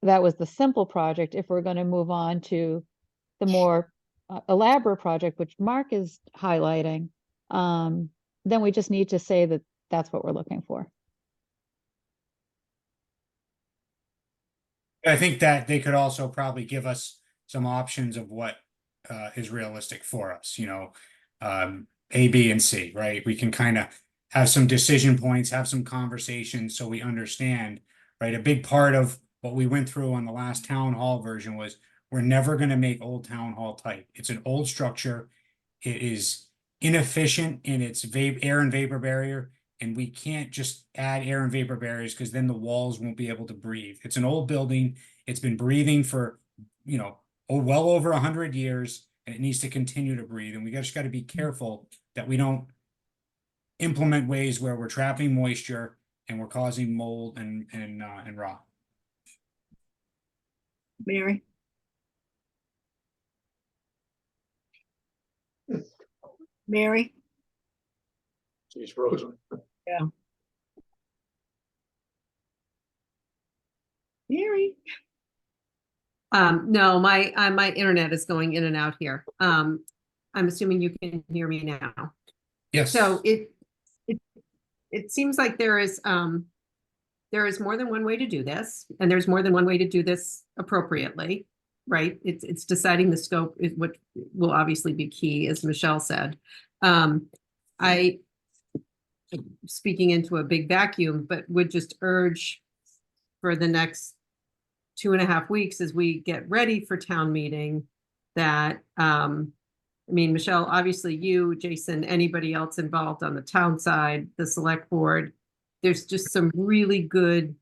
that was the simple project. If we're going to move on to the more elaborate project, which Mark is highlighting, then we just need to say that that's what we're looking for. I think that they could also probably give us some options of what is realistic for us, A, B, and C, right? We can kind of have some decision points, have some conversations so we understand, right? A big part of what we went through on the last town hall version was we're never going to make Old Town Hall type. It's an old structure. It is inefficient in its air and vapor barrier. And we can't just add air and vapor barriers because then the walls won't be able to breathe. It's an old building. It's been breathing for, well over 100 years, and it needs to continue to breathe. And we just got to be careful that we don't implement ways where we're trapping moisture and were causing mold and rot. Mary? Mary? She's frozen. Mary? No, my internet is going in and out here. I'm assuming you can hear me now. Yes. So it seems like there is more than one way to do this, and there's more than one way to do this appropriately, right? It's deciding the scope is what will obviously be key, as Michelle said. I, speaking into a big vacuum, but would just urge for the next 2.5 weeks as we get ready for town meeting that, I mean, Michelle, obviously you, Jason, anybody else involved on the town side, the select board, there's just some really good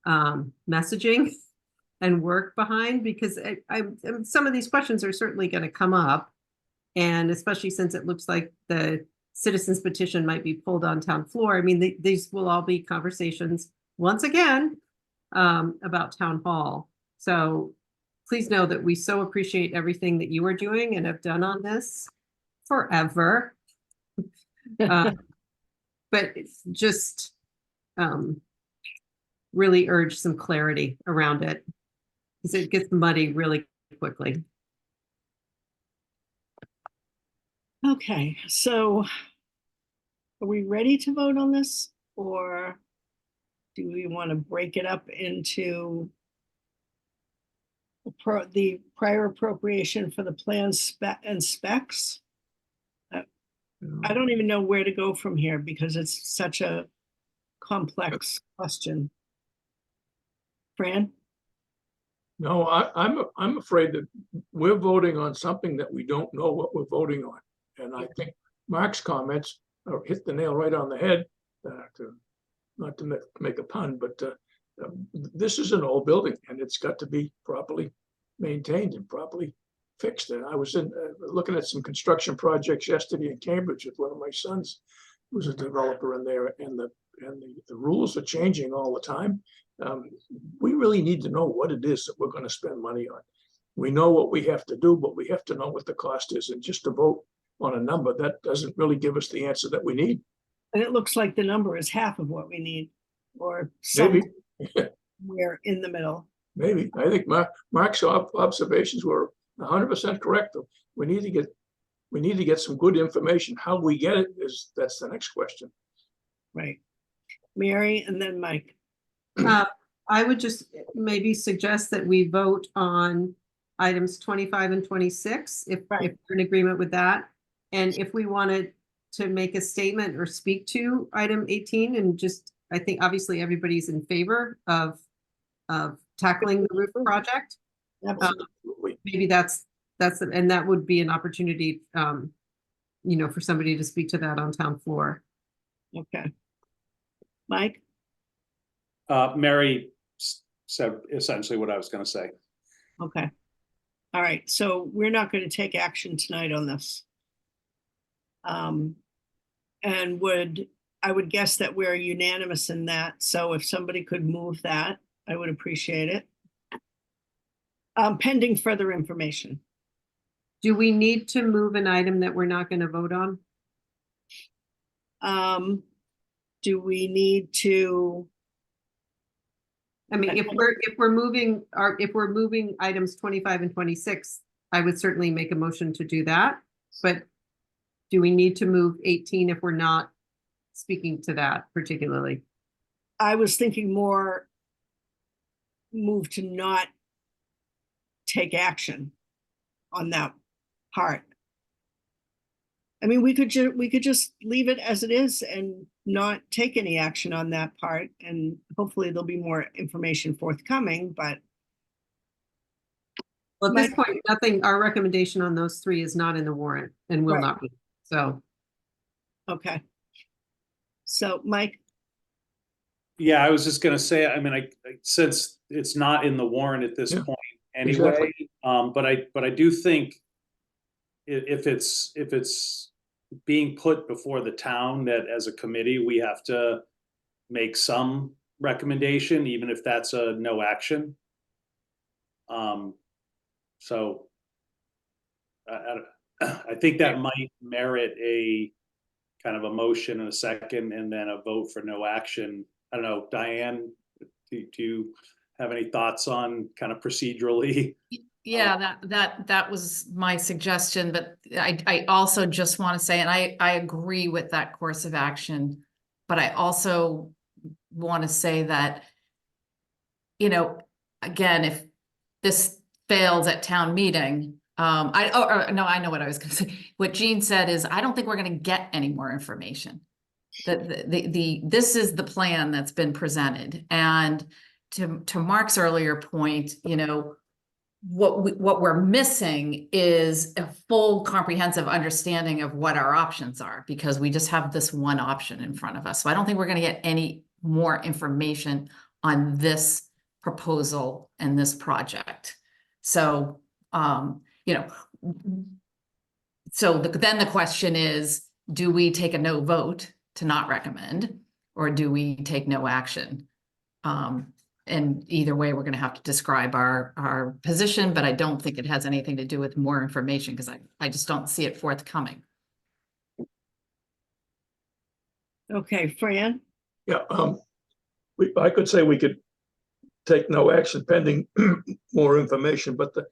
messaging and work behind, because some of these questions are certainly going to come up. And especially since it looks like the citizens petition might be pulled on town floor. I mean, these will all be conversations once again about town hall. So please know that we so appreciate everything that you are doing and have done on this forever. But it's just really urge some clarity around it, because it gets muddy really quickly. Okay, so are we ready to vote on this, or do we want to break it up into the prior appropriation for the plan and specs? I don't even know where to go from here because it's such a complex question. Fran? No, I'm afraid that we're voting on something that we don't know what we're voting on. And I think Mark's comments hit the nail right on the head, not to make a pun, but this is an old building and it's got to be properly maintained and properly fixed. And I was looking at some construction projects yesterday in Cambridge with one of my sons, who's a developer in there, and the rules are changing all the time. We really need to know what it is that we're going to spend money on. We know what we have to do, but we have to know what the cost is. And just to vote on a number, that doesn't really give us the answer that we need. And it looks like the number is half of what we need, or Maybe, somewhere in the middle. maybe. I think Mark's observations were 100% correct. We need to get some good information. How we get it that's the next question. Right. Mary and then Mike. I would just maybe suggest that we vote on items 25 and 26, if we're in agreement with that. And if we wanted to make a statement or speak to item 18, and just, I think obviously everybody's in favor of tackling the roof project. Absolutely. Maybe and that would be an opportunity, for somebody to speak to that on town floor. Okay. Mike? Mary said essentially what I was going to say. Okay. All right, so we're not going to take action tonight on this. And I would guess that we're unanimous in that. So if somebody could move that, I would appreciate it. Pending further information. Do we need to move an item that we're not going to vote on? Do we need to? I mean, if we're moving items 25 and 26, I would certainly make a motion to do that. But do we need to move 18 if we're not speaking to that particularly? I was thinking more move to not take action on that part. I mean, we could just leave it as it is and not take any action on that part, and hopefully there'll be more information forthcoming, but. Well, at this point, our recommendation on those three is not in the warrant and will not be, so. Okay. So, Mike? Yeah, I was just going to say, I mean, since it's not in the warrant at this point anyway, exactly. but I do think if it's being put before the town, that as a committee, we have to make some recommendation, even if that's a no action. So I think that might merit a kind of a motion in a second and then a vote for no action. I don't know, Diane, do you have any thoughts on kind of procedurally? Yeah, that was my suggestion, but I also just want to say, and I agree with that course of action, but I also want to say that, you know, again, if this fails at town meeting, no, I know what I was gonna say. What Jean said is, I don't think we're gonna get any more information. This is the plan that's been presented, and to Mark's earlier point, you know, what we're missing is a full comprehensive understanding of what our options are, because we just have this one option in front of us. So I don't think we're going to get any more information on this proposal and this project. So, you know, so then the question is, do we take a no vote to not recommend, or do we take no action? And either way, we're going to have to describe our position, but I don't think it has anything to do with more information, because I just don't see it forthcoming. Okay, Fran? Yeah, I could say we could take no action pending more information, but the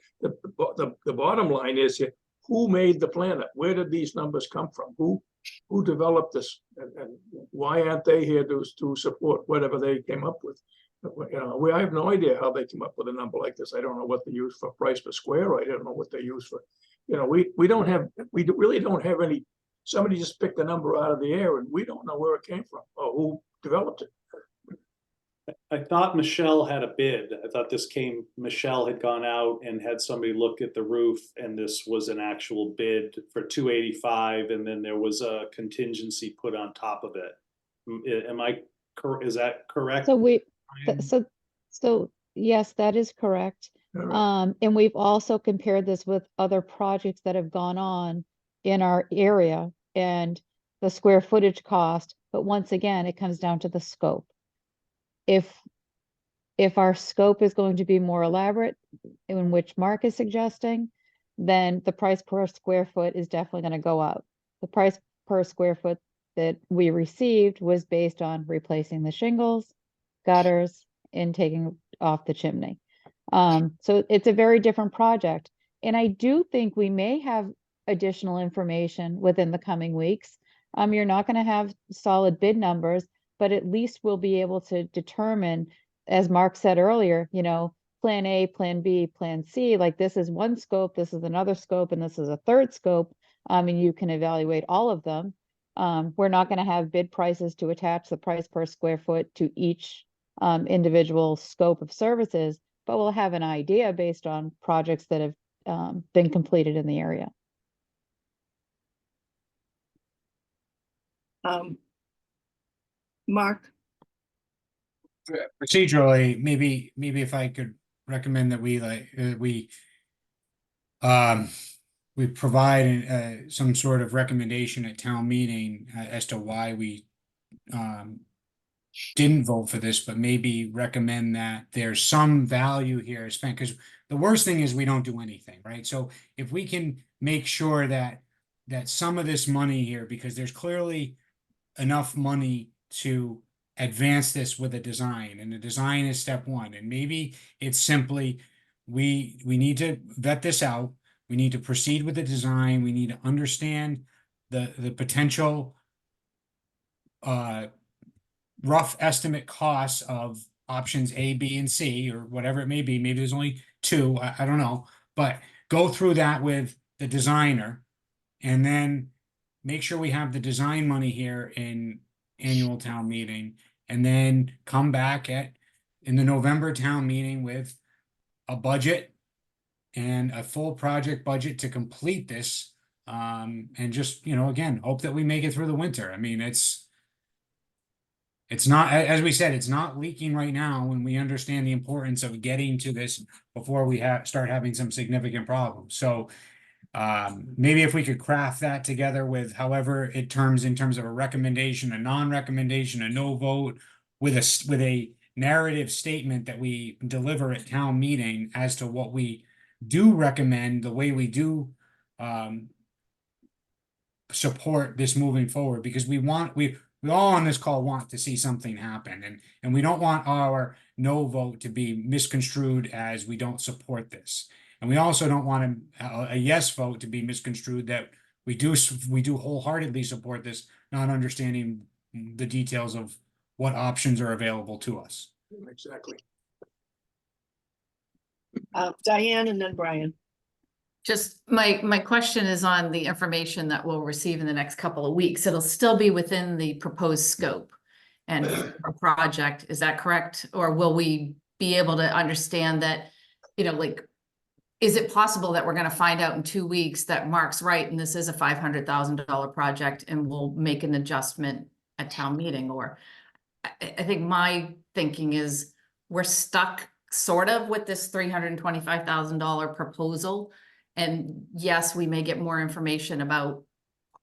bottom line is here, who made the plan? Where did these numbers come from? Who developed this? And why aren't they here to support whatever they came up with? You know, I have no idea how they came up with a number like this. I don't know what they use for price per square. I don't know what they use for, you know, we really don't have any, somebody just picked a number out of the air and we don't know where it came from or who developed it. I thought Michelle had a bid. I thought Michelle had gone out and had somebody look at the roof, and this was an actual bid for 285, and then there was a contingency put on top of it. Am I correct? Is that correct? So yes, that is correct. All right. And we've also compared this with other projects that have gone on in our area and the square footage cost. But once again, it comes down to the scope. If our scope is going to be more elaborate, in which Mark is suggesting, then the price per square foot is definitely going to go up. The price per square foot that we received was based on replacing the shingles, gutters, and taking off the chimney. So it's a very different project. And I do think we may have additional information within the coming weeks. You're not going to have solid bid numbers, but at least we'll be able to determine, as Mark said earlier, you know, plan A, plan B, plan C, like this is one scope, this is another scope, and this is a third scope. And you can evaluate all of them. We're not going to have bid prices to attach the price per square foot to each individual scope of services, but we'll have an idea based on projects that have been completed in the area. Mark? Procedurally, maybe if I could recommend that we provide some sort of recommendation at town meeting as to why we didn't vote for this, but maybe recommend that there's some value here spent, because the worst thing is we don't do anything, right? So if we can make sure that some of this money here, because there's clearly enough money to advance this with a design, and the design is step one, and maybe it's simply we need to vet this out, we need to proceed with the design, we need to understand the potential rough estimate costs of options A, B, and C, or whatever it may be. Maybe there's only two, I don't know, but go through that with the designer, and then make sure we have the design money here in annual town meeting, and then come back in the November town meeting with a budget and a full project budget to complete this. And just, you know, again, hope that we make it through the winter. I mean, it's not, as we said, it's not leaking right now, when we understand the importance of getting to this before we start having some significant problems. So maybe if we could craft that together with however it terms in terms of a recommendation, a non-recommendation, a no vote, with with a narrative statement that we deliver at town meeting as to what we do recommend, the way we do support this moving forward, because we all on this call want to see something happen, and we don't want our no vote to be misconstrued as we don't support this. And we also don't want a yes vote to be misconstrued that we do wholeheartedly support this, not understanding the details of what options are available to us. Exactly. Diane and then Brian. Just my question is on the information that we'll receive in the next couple of weeks. It'll still be within the proposed scope and a project, is that correct? Or will we be able to understand that, you know, like, is it possible that we're gonna find out in 2 weeks that Mark's right and this is a $500,000 project and we'll make an adjustment at town meeting? Or I think my thinking is we're stuck sort of with this $325,000 proposal. And yes, we may get more information about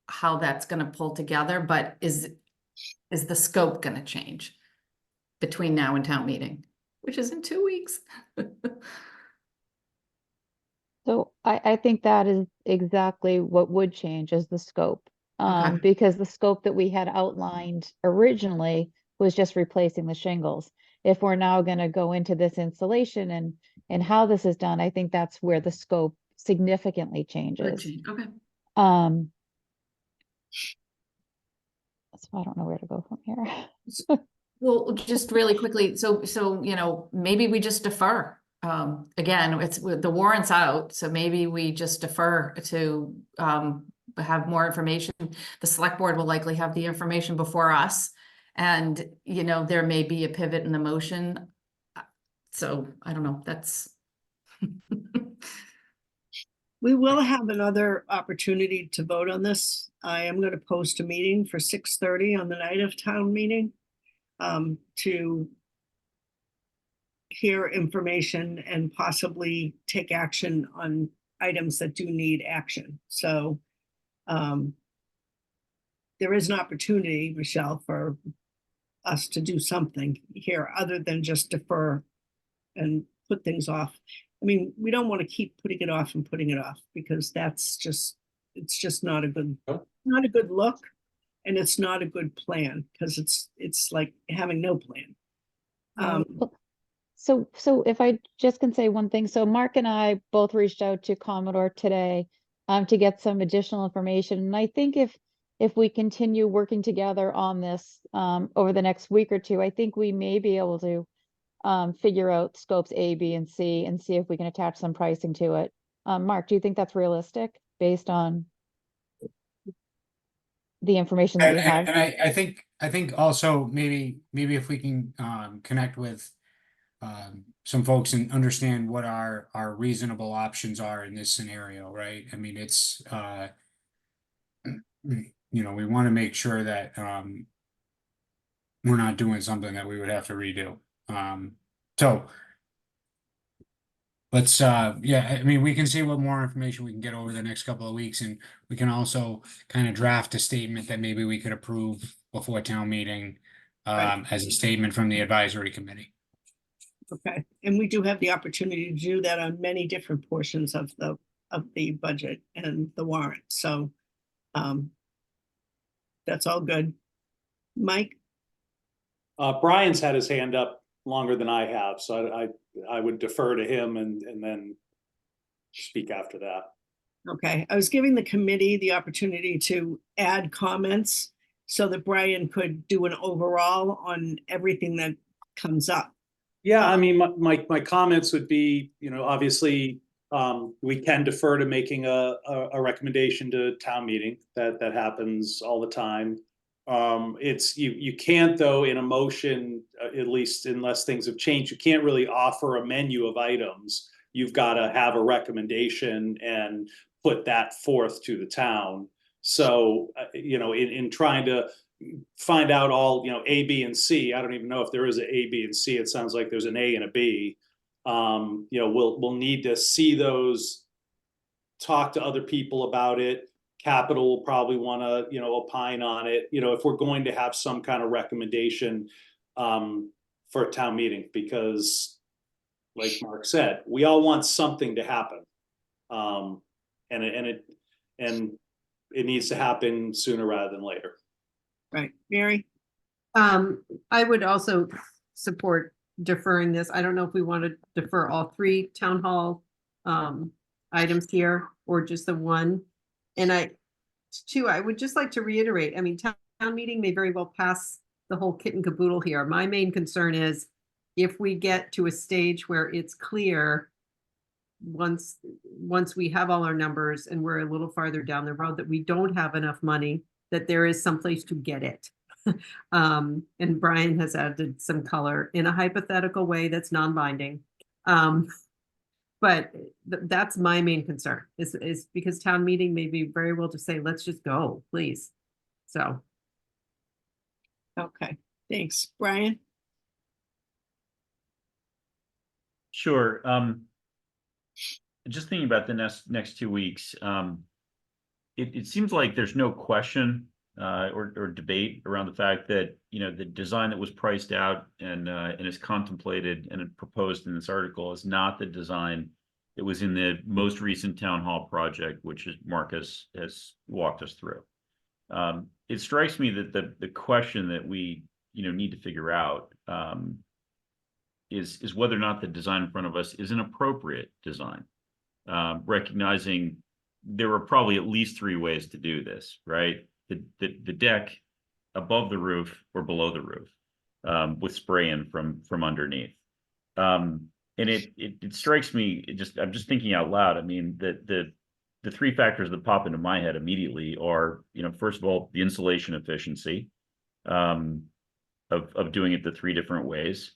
how that's gonna pull together, but is the scope gonna change between now and town meeting, which is in 2 weeks? So I think that is exactly what would change is the scope. Okay. Because the scope that we had outlined originally was just replacing the shingles. If we're now gonna go into this installation and how this is done, I think that's where the scope significantly changes. Okay. So I don't know where to go from here. Well, just really quickly, so, you know, maybe we just defer. Again, the warrant's out, so maybe we just defer to, have more information. The select board will likely have the information before us. And, you know, there may be a pivot in the motion. So I don't know, that's. We will have another opportunity to vote on this. I am going to post a meeting for 6:30 on the night of town meeting to hear information and possibly take action on items that do need action. So there is an opportunity, Michelle, for us to do something here other than just defer and put things off. I mean, we don't want to keep putting it off and putting it off because it's just not a good look, and it's not a good plan because it's like having no plan. So if I just can say one thing, so Mark and I both reached out to Commodore today to get some additional information. And I think if we continue working together on this over the next week or two, I think we may be able to figure out scopes A, B, and C and see if we can attach some pricing to it. Mark, do you think that's realistic based on the information that we have? And I think also maybe if we can connect with some folks and understand what our reasonable options are in this scenario, right? I mean, it's you know, we want to make sure that we're not doing something that we would have to redo. So let's yeah, I mean, we can see what more information we can get over the next couple of weeks, and we can also kind of draft a statement that maybe we could approve before town meeting as a statement from the advisory committee. Okay, and we do have the opportunity to do that on many different portions of the budget and the warrant. So that's all good. Mike? Brian's had his hand up longer than I have, so I would defer to him and then speak after that. Okay, I was giving the committee the opportunity to add comments so that Brian could do an overall on everything that comes up. Yeah, I mean, my comments would be, you know, obviously, we can defer to making a recommendation to town meeting. That happens all the time. It's you can't, though, in a motion, at least unless things have changed, you can't really offer a menu of items. You've got to have a recommendation and put that forth to the town. So, you know, in trying to find out all, you know, A, B, and C, I don't even know if there is an A, B, and C. It sounds like there's an A and a B. You know, we'll need to see those, talk to other people about it. Capital will probably want to, you know, opine on it. You know, if we're going to have some kind of recommendation, for a town meeting, because like Mark said, we all want something to happen. And it needs to happen sooner rather than later. Right, Mary? I would also support deferring this. I don't know if we want to defer all three town hall items here or just the one. And I would just like to reiterate, I mean, town meeting may very well pass the whole kit and caboodle here. My main concern is if we get to a stage where it's clear once we have all our numbers and we're a little farther down the road that we don't have enough money, that there is someplace to get it. And Brian has added some color in a hypothetical way that's non-binding. But that's my main concern is because town meeting may be very well to say, let's just go, please. So. Okay, thanks. Brian? Sure. Just thinking about the next 2 weeks, it seems like there's no question or debate around the fact that, you know, the design that was priced out and is contemplated and proposed in this article is not the design that was in the most recent town hall project, which is Marcus has walked us through. It strikes me that the question that we, you know, need to figure out is whether or not the design in front of us is an appropriate design, recognizing there were probably at least 3 ways to do this, right? The deck above the roof or below the roof with spray-in from underneath. And it strikes me, I'm just thinking out loud. I mean, the 3 factors that pop into my head immediately are, you know, first of all, the insulation efficiency of doing it the 3 different ways.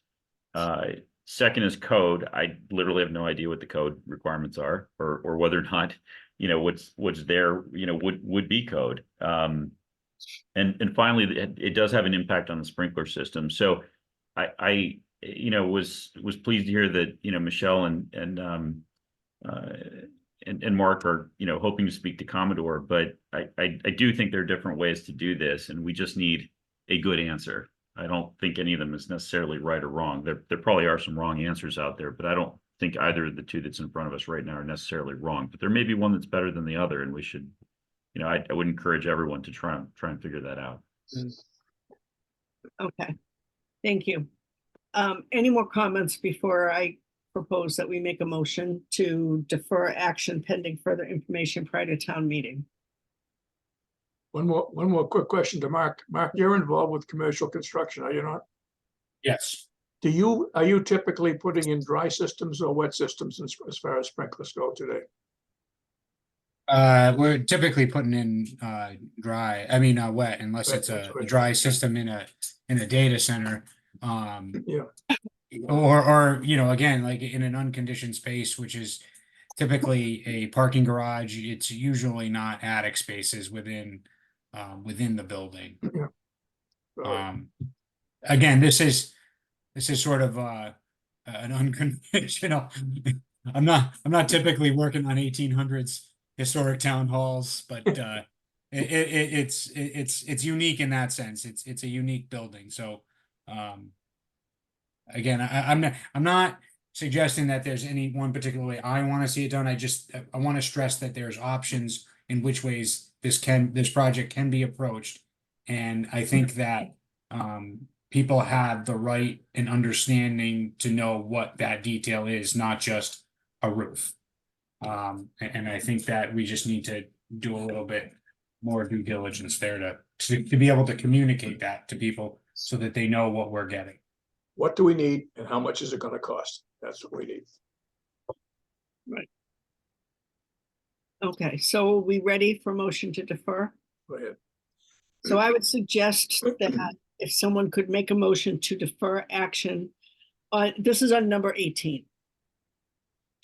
Second is code. I literally have no idea what the code requirements are, or whether or not, you know, what's there, you know, would be code. And finally, it does have an impact on the sprinkler system. So I you know, was pleased to hear that, you know, Michelle and Mark are, you know, hoping to speak to Commodore, but I do think there are different ways to do this, and we just need a good answer. I don't think any of them is necessarily right or wrong. There probably are some wrong answers out there, but I don't think either of the 2 that's in front of us right now are necessarily wrong. But there may be one that's better than the other, and we should, you know, I would encourage everyone to try and figure that out. Okay, thank you. Any more comments before I propose that we make a motion to defer action pending further information prior to town meeting? One more quick question to Mark. Mark, you're involved with commercial construction, are you not? Yes. Are you typically putting in dry systems or wet systems as far as sprinklers go today? We're typically putting in wet, unless Wet, it's that's a good. dry system in a data center. Yeah. Or you know, again, like in an unconditioned space, which is typically a parking garage. It's usually not attic spaces within the building. Yeah. Again, this is sort of an unconventional. I'm not typically working on 1800s historic town halls, but it's unique in that sense. It's a unique building. So again, I'm not suggesting that there's any one particular way I want to see it done. I want to stress that there's options in which ways this project can be approached. And I think that people have the right and understanding to know what that detail is, not just a roof. And I think that we just need to do a little bit more due diligence there to be able to communicate that to people so that they know what we're getting. What do we need and how much is it going to cost? That's what we need. Right. Okay, so are we ready for motion to defer? Go ahead. So I would suggest that if someone could make a motion to defer action, this is on number 18.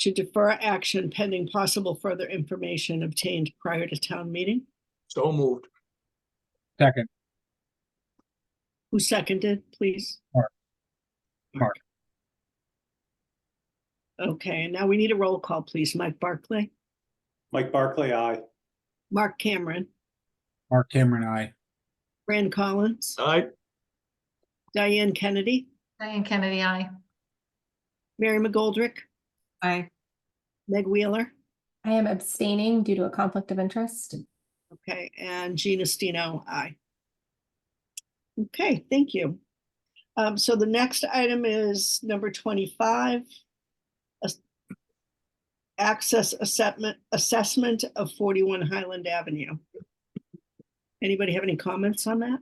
To defer action pending possible further information obtained prior to town meeting. So moved. Second. Who seconded, please? Mark. Okay, and now we need a roll call, please. Mike Barclay, Mike Barclay, aye. Mark Cameron, Mark Cameron, aye. Fran Collins, All right. Diane Kennedy, Diane Kennedy, I. Mary McGoldrick, Aye. Meg Wheeler, I am abstaining due to a conflict of interest. okay, and Gina Stino, aye. Okay, thank you. So the next item is number 25. Ass- Access assessment of 41 Highland Avenue. Anybody have any comments on that?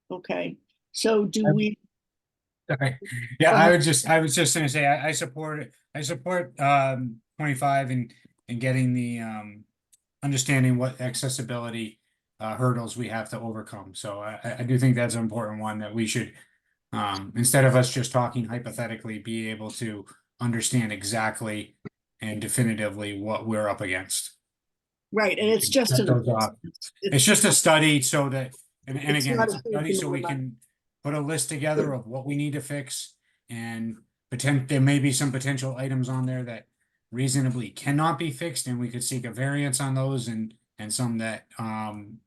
Okay, so do we, Okay, yeah, Go I ahead. was just gonna say, I support it. I support 25 and getting the understanding what accessibility hurdles we have to overcome. So I do think that's an important one that we should, instead of us just talking hypothetically, be able to understand exactly and definitively what we're up against. right, and it's just Check an. those off. It's just a study so that, and It's again, not it's a a huge study so we amount. can put a list together of what we need to fix. And there may be some potential items on there that reasonably cannot be fixed, and we could seek a variance on those, and some that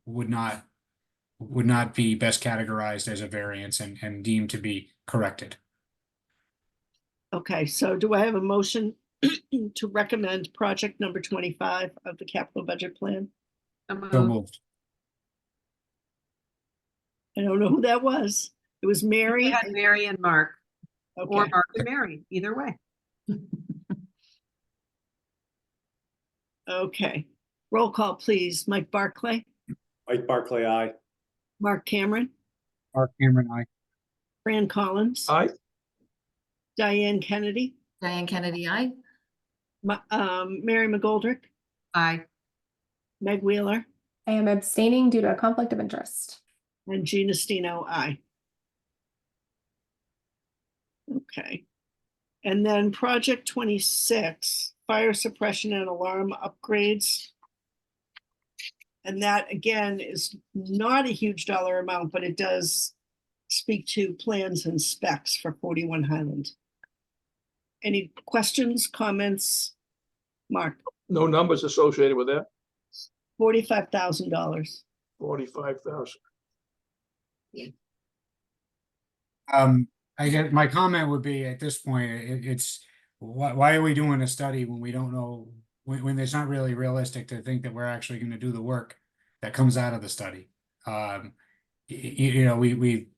would not be best categorized as a variance and deemed to be corrected. Okay, so do I have a motion to recommend project number 25 of the capital budget plan? So moved. I don't know who that was. It was We Mary. had Mary and Mark, or Okay, Mark and Mary, either way. okay. Roll call, please. Mike Barclay, Mike Barclay, aye. Mark Cameron, Mark Cameron, aye. Fran Collins, Aye. Diane Kennedy, Diane Kennedy, I. Mary McGoldrick, Aye. Meg Wheeler, I am abstaining due to a conflict of interest. and Gina Stino, aye. Okay. And then project 26, fire suppression and alarm upgrades. And that again is not a huge dollar amount, but it does speak to plans and specs for 41 Highland. Any questions, comments? Mark, No numbers associated with that, $45,000. 45,000. I guess my comment would be at this point, it's why are we doing a study when we don't know, when it's not really realistic to think that we're actually going to do the work that comes out of the study. You know, we've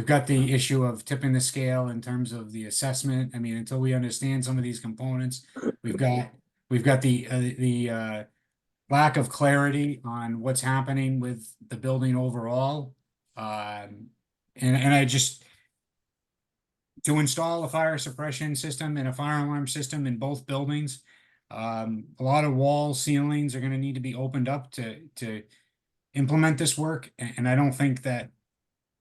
got the issue of tipping the scale in terms of the assessment. I mean, until we understand some of these components, we've got the lack of clarity on what's happening with the building overall. And I just, to install a fire suppression system and a fire alarm system in both buildings, a lot of wall ceilings are gonna need to be opened up to implement this work, and I don't think that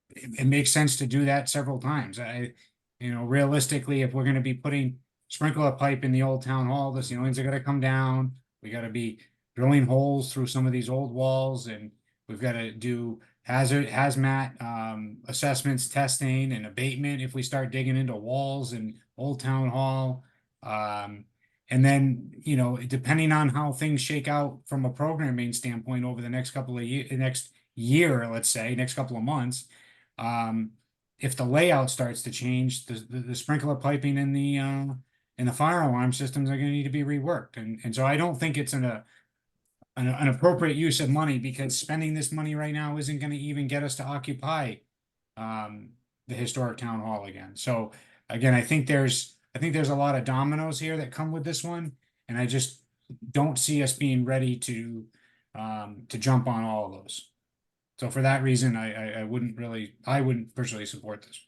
it makes sense to do that several times. You know, realistically, if we're gonna be putting sprinkler pipe in the old town hall, the ceilings are gonna come down. We gotta be drilling holes through some of these old walls, and we've gotta do hazmat assessments, testing and abatement if we start digging into walls in Old Town Hall. And then, you know, depending on how things shake out from a programming standpoint over the next couple of next year, let's say, next couple of months, if the layout starts to change, the sprinkler piping and the fire alarm systems are going to need to be reworked. And so I don't think it's an appropriate use of money, because spending this money right now isn't going to even get us to occupy the historic town hall again. So again, I think there's a lot of dominoes here that come with this one, and I just don't see us being ready to jump on all of those. So for that reason, I wouldn't personally support this.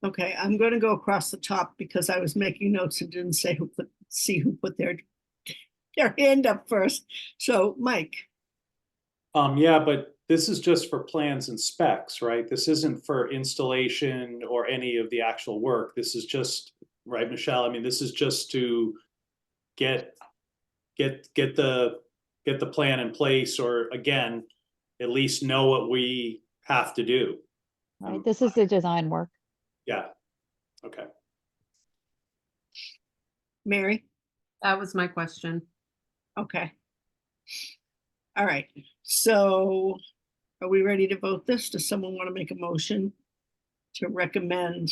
Okay, I'm going to go across the top because I was making notes and didn't say who put their hand up first. So Mike. Yeah, but this is just for plans and specs, right? This isn't for installation or any of the actual work. This is just, right, Michelle? I mean, this is just to get the plan in place, or again, at least know what we have to do. Right, this is the design work. Yeah. Okay. Mary? That was my question. Okay. All right, so are we ready to vote this? Does someone want to make a motion to recommend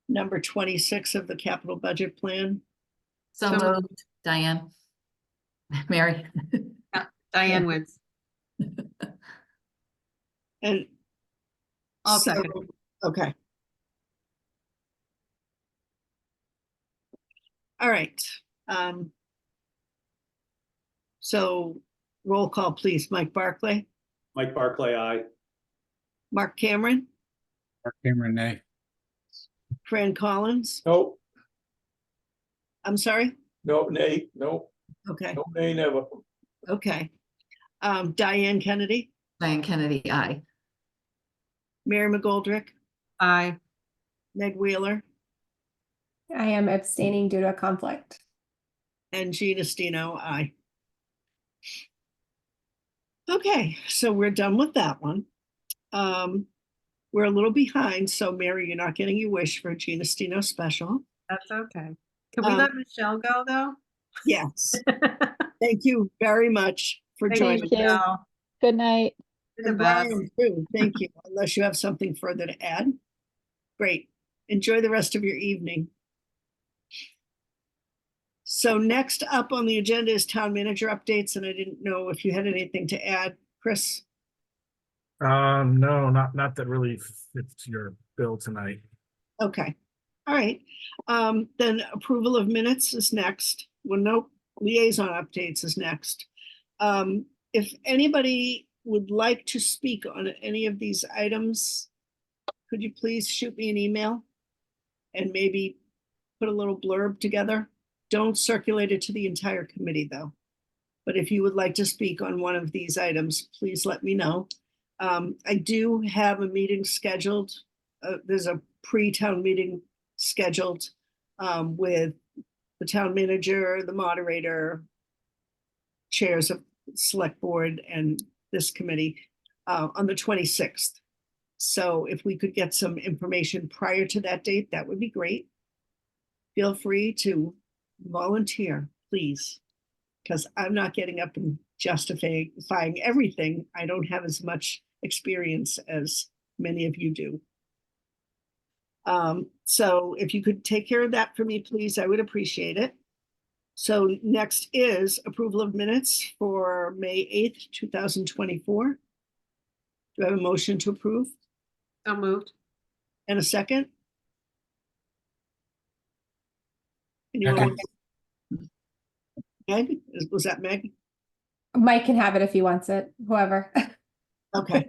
number 26 of the capital budget plan? So So moved, Diane. Mary. Diane wins. And I'll so- second. Okay. All right. So roll call, please. Mike Barclay, Mike Barclay, aye. Mark Cameron, Mark Cameron, nay. Fran Collins. No, I'm sorry? no, nay, no, Okay, no, nay, never. okay. Diane Kennedy, Diane Kennedy, aye. Mary McGoldrick, Aye. Meg Wheeler, I am abstaining due to a conflict. and Gina Stino, aye. Okay, so we're done with that one. We're a little behind, so Mary, you're not getting your wish for Gina Stino special. That's okay. Can we Um, let Michelle go, though? Yes, thank you very much for Thank you, joining. Thank you. Michelle. Good night. You're the And best. Brian, too, thank you, unless you have something further to add. Great, enjoy the rest of your evening. So next up on the agenda is town manager updates, and I didn't know if you had anything to add, Chris? No, not that really fits your bill tonight. Okay, all right. Then approval of minutes is next. Well, no, liaison updates is next. If anybody would like to speak on any of these items, could you please shoot me an email? And maybe put a little blurb together. Don't circulate it to the entire committee, though. But if you would like to speak on one of these items, please let me know. I do have a meeting scheduled. There's a pre-town meeting scheduled with the town manager, the moderator, chairs of select board and this committee on the 26th. So if we could get some information prior to that date, that would be great. Feel free to volunteer, please, because I'm not getting up and justifying everything. I don't have as much experience as many of you do. So if you could take care of that for me, please, I would appreciate it. So next is approval of minutes for May 8th, 2024. Do I have a motion to approve So moved. and a second? Anyone? Meg, was that Meg? Mike can have it if he wants it, whoever. Okay,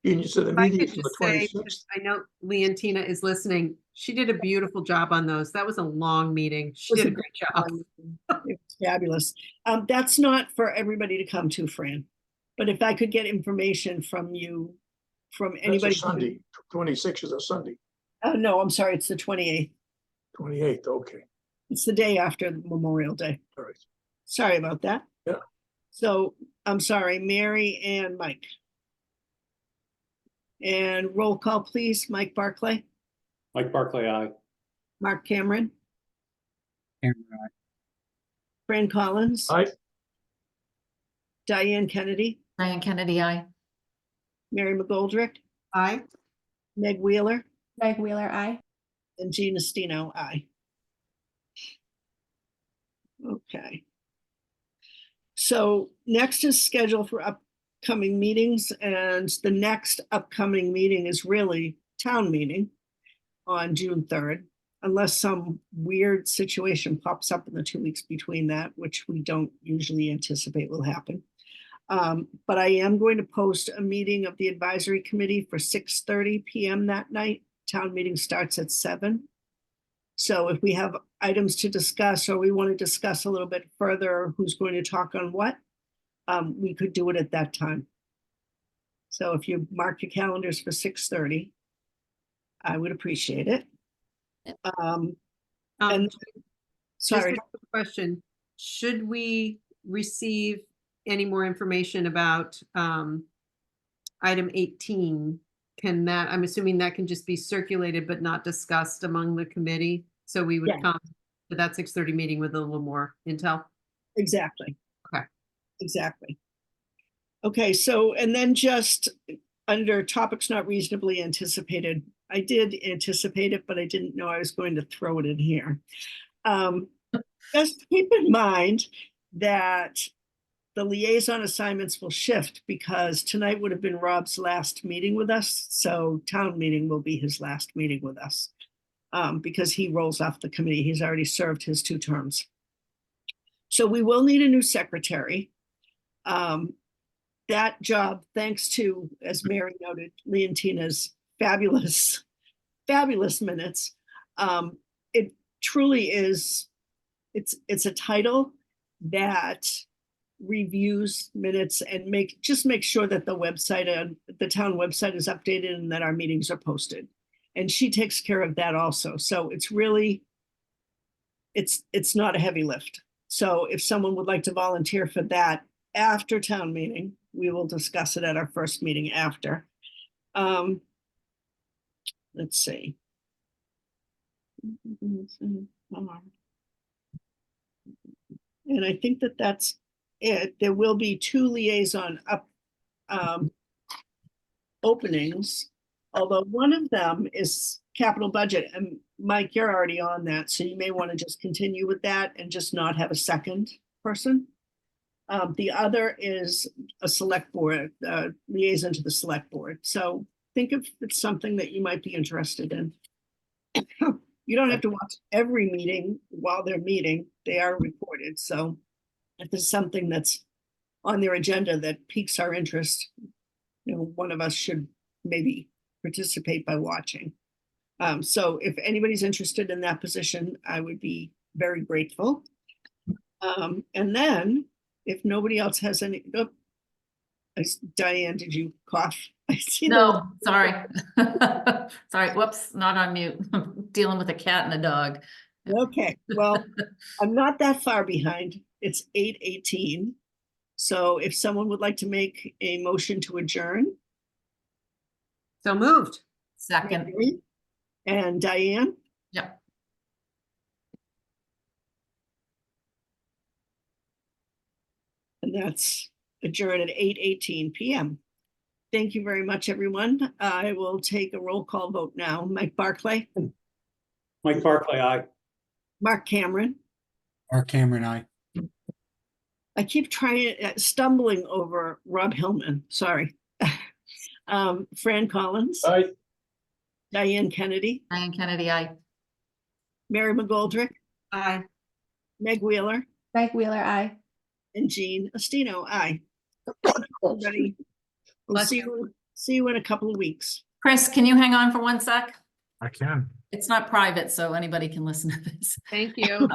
You said the If I meeting could is on just the say, 26th. 'cause I know Leontina is listening. She did a beautiful job on those. That was a long meeting. She did a great job. It was fabulous. That's not for everybody to come to, Fran. But if I could get information from you, from That's a anybody. Sunday, 26 is a Sunday, Oh, no, I'm sorry, it's the 28th. 28th, okay, It's the day after Memorial Day. all right. Sorry about that. Yeah. So I'm sorry, Mary and Mike. And roll call, please. Mike Barclay, Mike Barclay, aye. Mark Cameron, Cameron, aye. Fran Collins, I, Diane Kennedy, Diane Kennedy, aye. Mary McGoldrick, Aye. Meg Wheeler, Meg Wheeler, I. and Gina Stino, aye. Okay. So next is scheduled for upcoming meetings, and the next upcoming meeting is really town meeting on June 3rd, unless some weird situation pops up in the 2 weeks between that, which we don't usually anticipate will happen. But I am going to post a meeting of the advisory committee for 6:30 PM that night. Town meeting starts at 7. So if we have items to discuss, or we want to discuss a little bit further, who's going to talk on what, we could do it at that time. So if you mark your calendars for 6:30, I would appreciate it. And Just sorry, a quick question. Should we receive any more information about item 18? Can that, I'm assuming that can just be circulated but not discussed among the committee? So we would Yeah. come to that 6:30 meeting with a little more intel. Exactly. Okay. Exactly. Okay, so, and then just under topics not reasonably anticipated, I did anticipate it, but I didn't know I was going to throw it in here. Just keep in mind that the liaison assignments will shift because tonight would have been Rob's last meeting with us. So town meeting will be his last meeting with us. Because he rolls off the committee. He's already served his 2 terms. So we will need a new secretary. That job, thanks to, as Mary noted, Leontina's fabulous minutes. It truly is, it's a title that reviews minutes and make sure that the website, the town website is updated and that our meetings are posted. And she takes care of that also. So it's really, it's not a heavy lift. So if someone would like to volunteer for that after town meeting, we will discuss it at our first meeting after. Let's see. And I think that that's it. There will be 2 liaison openings, although one of them is capital budget. And Mike, you're already on that, so you may want to just continue with that and just not have a second person. The other is a select board, liaison to the select board. So think if it's something that you might be interested in. You don't have to watch every meeting while they're meeting. They are recorded. So if there's something that's on their agenda that piques our interest, one of us should maybe participate by watching. So if anybody's interested in that position, I would be very grateful. And then if nobody else has any, Diane, did you cough? I see. No, sorry. Sorry, whoops, not on mute. Dealing with a cat and a dog. Okay, well, I'm not that far behind. It's 8:18. So if someone would like to make a motion to adjourn. So moved. Second, Mary and Diane, yep. and that's adjourn at 8:18 p.m. Thank you very much, everyone. I will take a roll call vote now. Mike Barclay, Mike Barclay, aye. Mark Cameron. Mark Cameron, aye. I keep trying, stumbling over Rob Hillman, sorry. Fran Collins. Aye. Diane Kennedy, Diane Kennedy, aye. Mary McGoldrick, Aye. Meg Wheeler, Mike Wheeler, aye. and Jean Ostino, aye. Everybody, we'll Bless see you in a couple of weeks. Chris, can you hang on for 1 sec? I can. It's not private, so anybody can listen to this. Thank you.